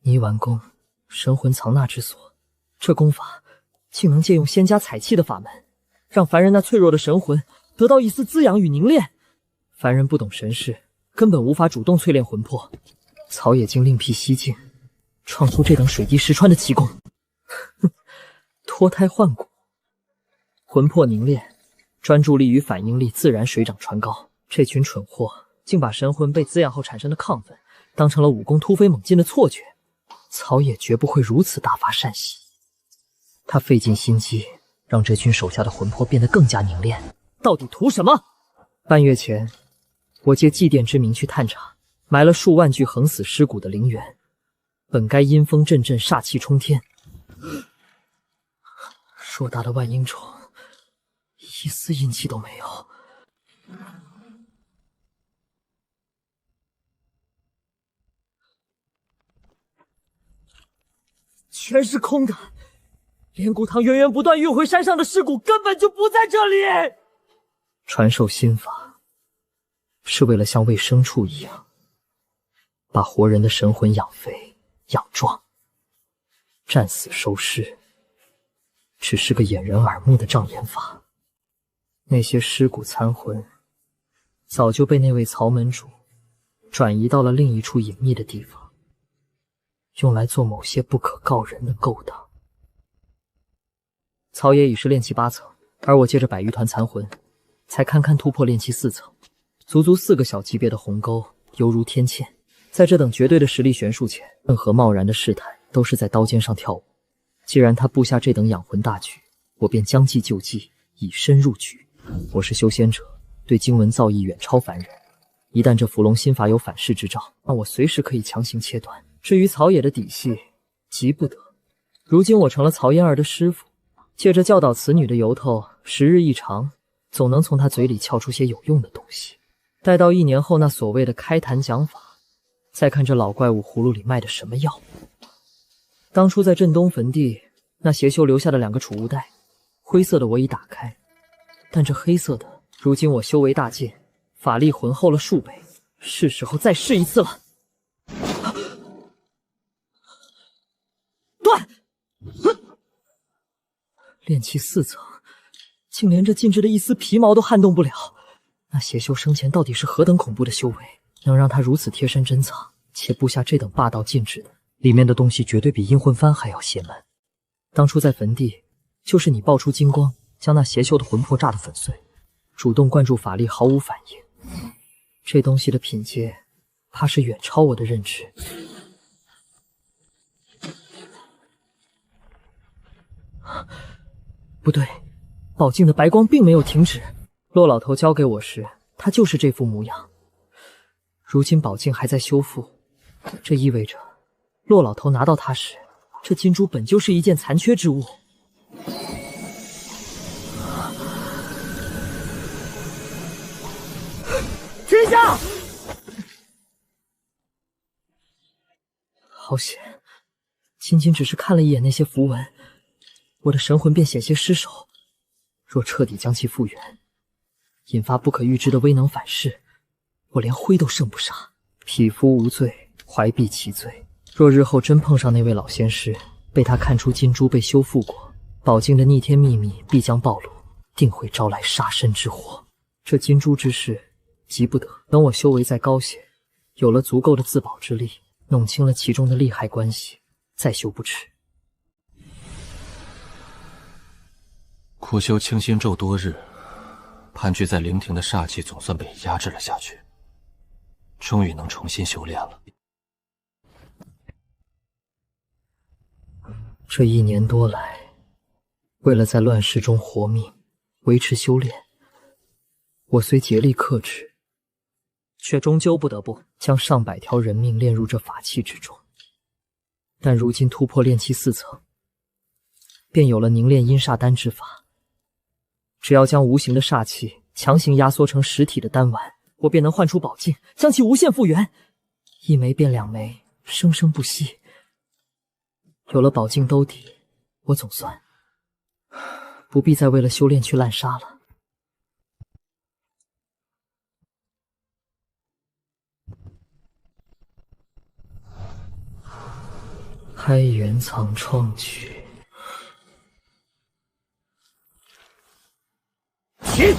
泥丸宫，神魂藏纳之所，这功法竟能借用仙家采气的法门，让凡人那脆弱的神魂得到一丝滋养与凝练。凡人不懂神事，根本无法主动淬炼魂魄。草野竟另辟蹊径，创出这等水滴石穿的奇功。脱胎换骨，魂魄凝练，专注力与反应力自然水涨船高。这群蠢货竟把神魂被滋养后产生的亢奋当成了武功突飞猛进的错觉。草野绝不会如此大发善心，他费尽心机让这群手下的魂魄变得更加凝练，到底图什么？半月前，我借祭奠之名去探查，埋了数万具横死尸骨的陵园，本该阴风阵阵，煞气冲天。硕大的万阴冢，一丝阴气都没有。全是空的，连骨堂源源不断运回山上的尸骨根本就不在这里。传授心法，是为了像喂牲畜一样，把活人的神魂养肥养壮，战死收尸，只是个掩人耳目的障眼法。那些尸骨残魂早就被那位曹门主转移到了另一处隐秘的地方，用来做某些不可告人的勾当。曹野已是炼气8层，而我借着100余团残魂，才堪堪突破炼气4层，足足4个小级别的鸿沟，犹如天堑。在这等绝对的实力悬殊前，任何贸然的试探都是在刀尖上跳舞。既然他布下这等养魂大局，我便将计就计，以身入局。我是修仙者，对经文造诣远超凡人，一旦这伏龙心法有反噬之兆，那我随时可以强行切断。至于曹野的底细，急不得。如今我成了曹嫣儿的师傅，借着教导此女的由头，时日一长，总能从她嘴里撬出些有用的东西。待到1年后那所谓的开坛讲法，再看这老怪物葫芦里卖的什么药。当初在镇东坟地，那邪修留下的2个储物袋，灰色的我已打开，但这黑色的，如今我修为大进，法力浑厚了数倍，是时候再试一次了。断！炼气4层，竟连这禁制的一丝皮毛都撼动不了。那邪修生前到底是何等恐怖的修为，能让他如此贴身珍藏，且布下这等霸道禁制的？里面的东西绝对比阴魂幡还要邪门。当初在坟地，就是你爆出金光，将那邪修的魂魄炸得粉碎，主动灌注法力毫无反应。这东西的品阶，怕是远超我的认知。不对，宝镜的白光并没有停止。骆老头交给我时，他就是这副模样。如今宝镜还在修复，这意味着骆老头拿到它时，这金珠本就是一件残缺之物。停下！好险，仅仅只是看了一眼那些符文，我的神魂便险些失手。若彻底将其复原，引发不可预知的威能反噬，我连灰都胜不上。匹夫无罪，怀璧其罪。若日后真碰上那位老仙师，被他看出金珠被修复过，宝镜的逆天秘密必将暴露，定会招来杀身之祸。这金珠之事急不得，等我修为再高些，有了足够的自保之力，弄清了其中的利害关系，再修不迟。苦修清心咒多日，盘踞在灵庭的煞气总算被压制了下去，终于能重新修炼了。这1年多来，为了在乱世中活命，维持修炼，我虽竭力克制，却终究不得不将上百条人命炼入这法器之中。但如今突破炼气4层，便有了凝炼阴煞丹之法。只要将无形的煞气强行压缩成实体的丹丸，我便能唤出宝镜，将其无限复原，1枚变2枚，生生不息。有了宝镜兜底，我总算不必再为了修炼去滥杀了。开元藏创曲，起！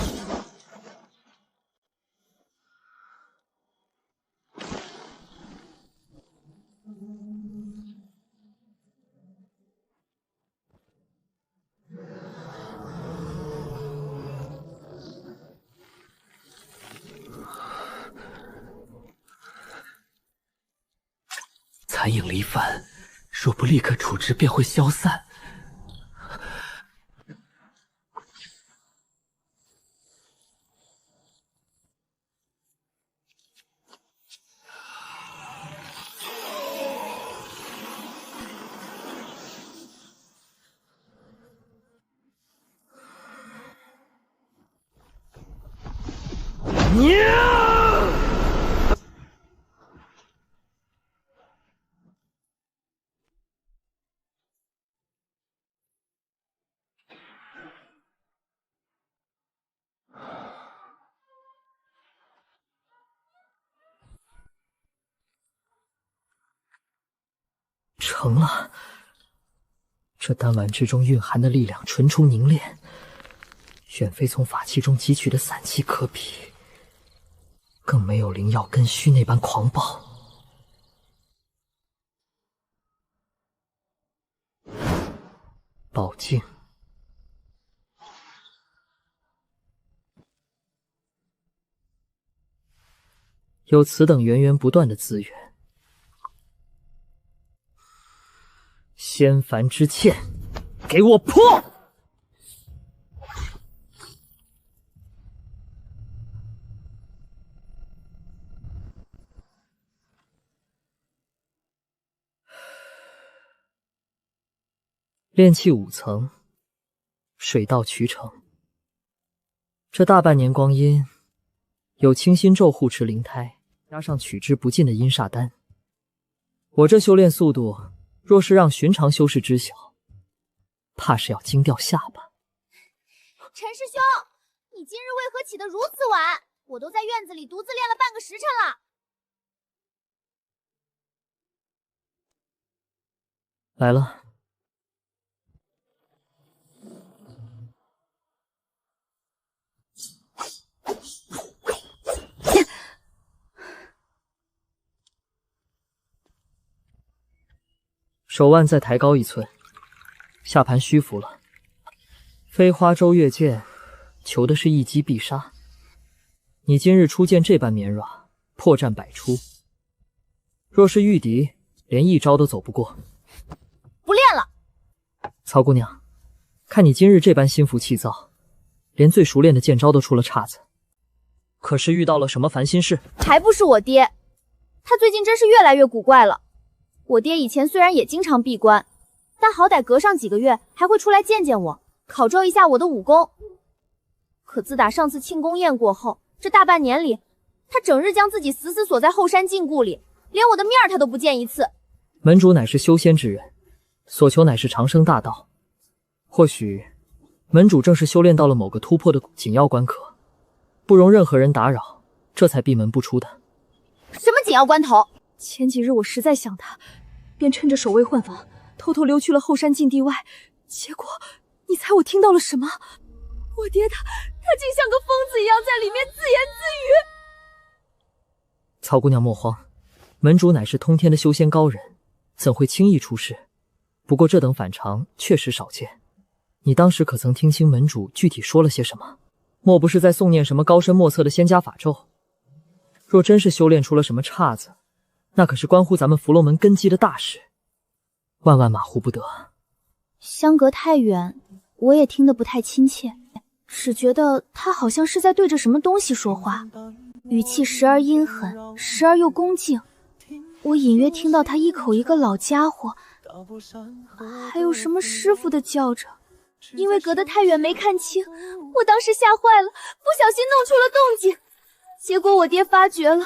残影离凡，若不立刻处置，便会消散。成了，这丹丸之中蕴含的力量纯纯凝练，远非从法器中汲取的散气可比，更没有灵药根须那般狂暴。宝镜，有此等源源不断的资源，仙凡之剑，给我破！炼气5层，水到渠成。这大半年光阴，有清心咒护持灵胎，加上取之不尽的阴煞丹，我这修炼速度，若是让寻常修士知晓，怕是要惊掉下巴。陈师兄，你今日为何起得如此晚？我都在院子里独自练了半个时辰了。来了。手腕再抬高1寸，下盘虚浮了。飞花洲月剑，求的是一击必杀。你今日出剑这般绵软，破绽百出。若是御敌，连一招都走不过。不练了。曹姑娘，看你今日这般心浮气躁，连最熟练的剑招都出了岔子，可是遇到了什么烦心事？还不是我爹，他最近真是越来越古怪了。我爹以前虽然也经常闭关，但好歹隔上几个月还会出来见见我，考证一下我的武功。可自打上次庆功宴过后，这大半年里，他整日将自己死死锁在后山禁锢里，连我的面他都不见一次。门主乃是修仙之人，所求乃是长生大道。或许门主正是修炼到了某个突破的紧要关口，不容任何人打扰，这才闭门不出的。什么紧要关头？前几日我实在想他，便趁着守卫换防，偷偷溜去了后山禁地外。结果，你猜我听到了什么？我爹他竟像个疯子一样在里面自言自语。曹姑娘莫慌，门主乃是通天的修仙高人，怎会轻易出事？不过这等反常确实少见。你当时可曾听清门主具体说了些什么？莫不是在诵念什么高深莫测的仙家法咒？若真是修炼出了什么岔子，那可是关乎咱们伏龙门根基的大事，万万马虎不得。相隔太远，我也听得不太亲切，只觉得他好像是在对着什么东西说话，语气时而阴狠，时而又恭敬。我隐约听到他一口一个老家伙，还有什么师傅的叫着。因为隔得太远没看清，我当时吓坏了，不小心弄出了动静。结果我爹发觉了，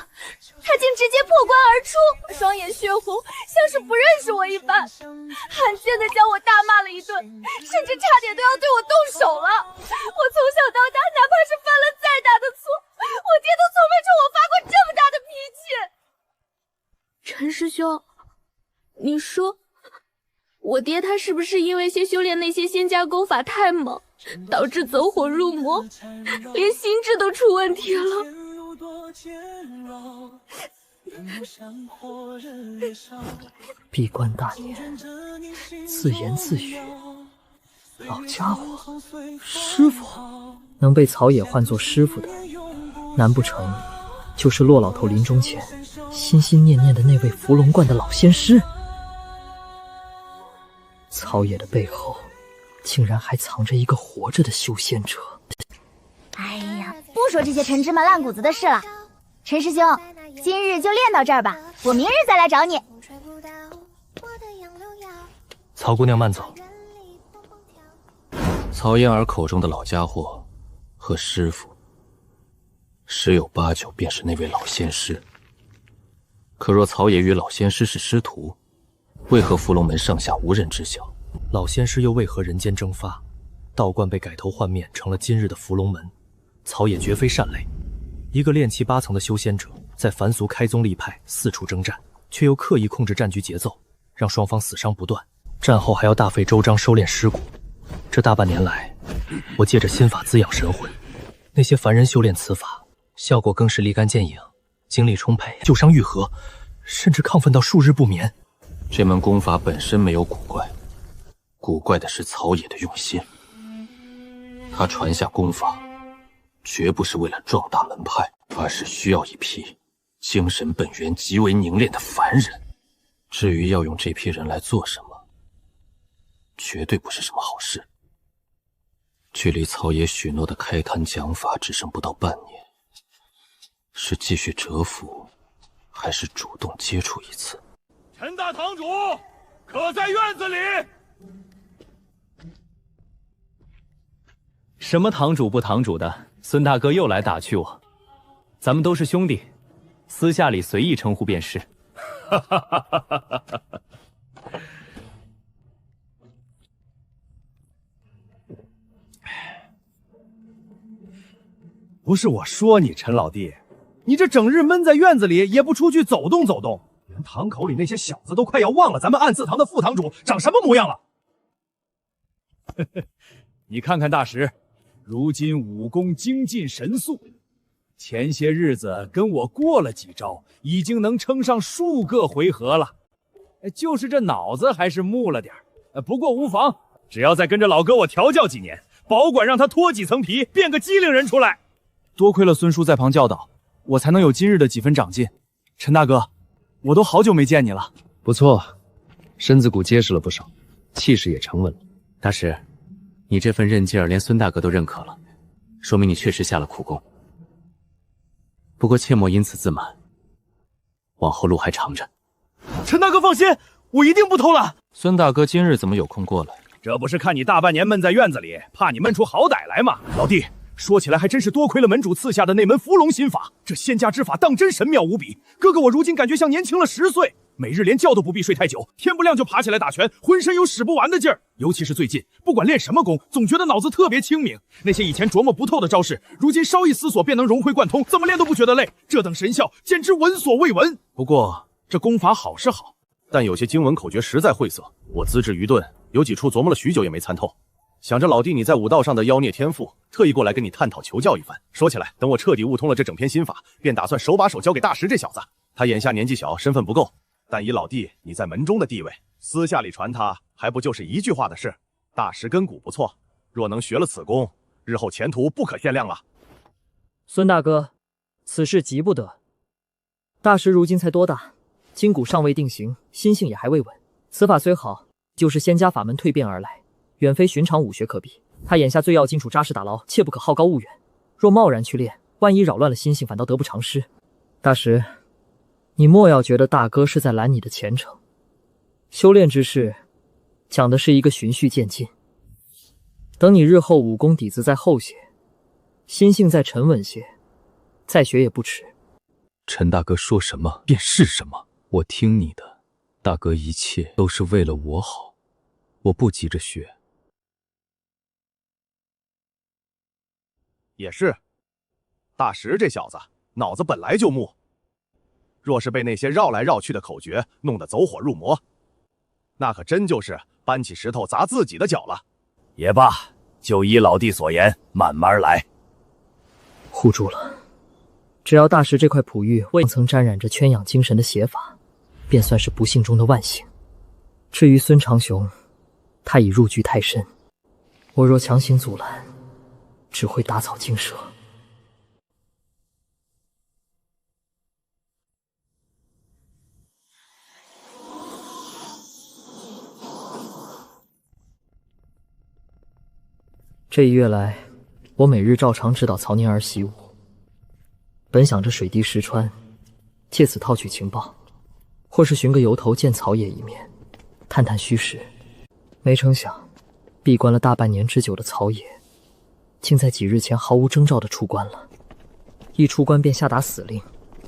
他竟直接破关而出，双眼血红，像是不认识我一般，罕见的将我大骂了一顿，甚至差点都要对我动手了。我从小到大，哪怕是犯了再大的错，我爹都从没冲我发过这么大的脾气。陈师兄，你说我爹他是不是因为修炼那些仙家功法太猛，导致走火入魔，连心智都出问题了？闭关大年，自言自语，老家伙，师傅，能被曹野唤作师傅的，难不成就是骆老头临终前心心念念的那位伏龙观的老仙师？曹野的背后竟然还藏着一个活着的修仙者。哎呀，不说这些陈芝麻烂谷子的事了。陈师兄，今日就练到这儿吧，我明日再来找你。曹姑娘慢走。曹嫣儿口中的老家伙和师傅，十有八九便是那位老仙师。可若曹爷与老仙师是师徒，为何伏龙门上下无人知晓？老仙师又为何人间蒸发？道观被改头换面，成了今日的伏龙门。曹野绝非善类，一个炼气8层的修仙者，在凡俗开宗立派，四处征战，却又刻意控制战局节奏，让双方死伤不断。战后还要大费周章收敛尸骨。这大半年来，我借着心法滋养神魂，那些凡人修炼此法，效果更是立竿见影，精力充沛，旧伤愈合，甚至亢奋到数日不眠。这门功法本身没有古怪，古怪的是曹野的用心。他传下功法，绝不是为了壮大门派，而是需要一批精神本源极为凝练的凡人。至于要用这批人来做什么，绝对不是什么好事。距离曹野许诺的开坛讲法只剩不到半年，是继续蛰伏，还是主动接触一次？陈大堂主，可在院子里？什么堂主不堂主的，孙大哥又来打趣我。咱们都是兄弟，私下里随意称呼便是。不是我说你，陈老弟，你这整日闷在院子里，也不出去走动走动，连堂口里那些小子都快要忘了咱们暗祠堂的副堂主长什么模样了。你看看大石，如今武功精进神速，前些日子跟我过了几招，已经能撑上数个回合了。就是这脑子还是木了点不过无妨，只要再跟着老哥我调教几年，保管让他脱几层皮，变个机灵人出来。多亏了孙叔在旁教导，我才能有今日的几分长进。陈大哥，我都好久没见你了。不错，身子骨结实了不少，气势也沉稳了。大师，你这份韧劲儿连孙大哥都认可了，说明你确实下了苦功。不过切莫因此自满，往后路还长着。陈大哥放心，我一定不偷懒。孙大哥今日怎么有空过来？这不是看你大半年闷在院子里，怕你闷出好歹来吗？老弟，说起来还真是多亏了门主赐下的那门伏龙心法，这仙家之法当真神妙无比。哥哥我如今感觉像年轻了10岁，每日连觉都不必睡太久，天不亮就爬起来打拳，浑身有使不完的劲儿。尤其是最近，不管练什么功，总觉得脑子特别清明。那些以前琢磨不透的招式，如今稍一思索便能融会贯通，怎么练都不觉得累。这等神效简直闻所未闻。不过这功法好是好，但有些经文口诀实在晦涩，我资质愚钝，有几处琢磨了许久也没参透。想着老弟你在武道上的妖孽天赋，特意过来跟你探讨求教一番。说起来，等我彻底悟通了这整篇心法，便打算手把手教给大石这小子。他眼下年纪小，身份不够，但以老弟你在门中的地位，私下里传他，还不就是一句话的事？大石根骨不错，若能学了此功，日后前途不可限量啊！孙大哥，此事急不得。大石如今才多大？筋骨尚未定型，心性也还未稳。此法虽好，就是仙家法门蜕变而来，远非寻常武学可比。他眼下最要紧处扎实打牢，切不可好高骛远。若贸然去练，万一扰乱了心性，反倒得不偿失。大石，你莫要觉得大哥是在拦你的前程。修炼之事，讲的是一个循序渐进。等你日后武功底子再厚些，心性再沉稳些，再学也不迟。陈大哥说什么便是什么，我听你的。大哥一切都是为了我好，我不急着学。也是，大石这小子脑子本来就木，若是被那些绕来绕去的口诀弄得走火入魔，那可真就是搬起石头砸自己的脚了。也罢，就依老弟所言，慢慢来。护住了。只要大石这块璞玉未曾沾染着圈养精神的邪法，便算是不幸中的万幸。至于孙长雄，他已入局太深，我若强行阻拦，只会打草惊蛇。这一月来，我每日照常指导曹念儿习武，本想着水滴石穿，借此套取情报，或是寻个由头见曹爷一面，探探虚实。没成想，闭关了大半年之久的曹爷，竟在几日前毫无征兆地出关了。一出关便下达死令，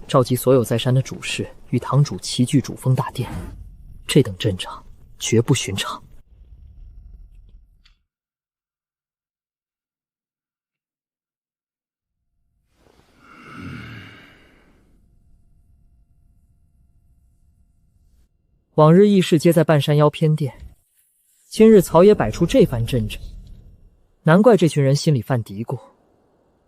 召集所有在山的主事与堂主齐聚主峰大殿。这等阵仗，绝不寻常。往日议事皆在半山腰偏殿，今日曹爷摆出这番阵仗，难怪这群人心里犯嘀咕，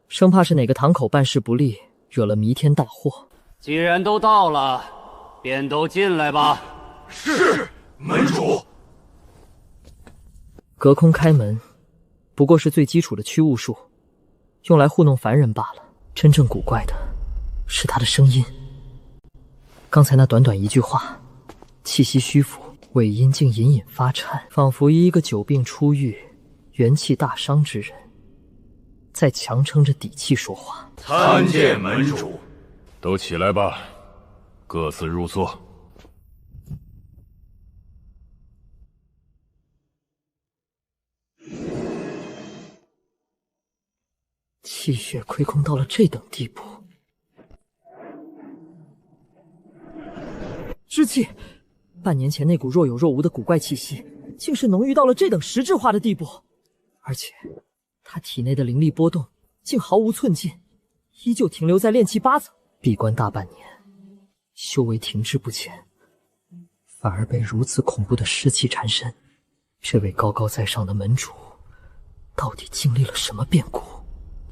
生怕是哪个堂口办事不力，惹了弥天大祸。既然都到了，便都进来吧。是，门主。隔空开门，不过是最基础的驱物术，用来糊弄凡人罢了。真正古怪的是他的声音，刚才那短短一句话，气息虚浮，尾音竟隐隐发颤，仿佛一个久病初愈、元气大伤之人，在强撑着底气说话。参见门主。都起来吧，各自入座。气血亏空到了这等地步，之气。半年前那股若有若无的古怪气息，竟是浓郁到了这等实质化的地步，而且他体内的灵力波动竟毫无寸进，依旧停留在炼气8层。闭关大半年，修为停滞不前，反而被如此恐怖的湿气缠身。这位高高在上的门主，到底经历了什么变故？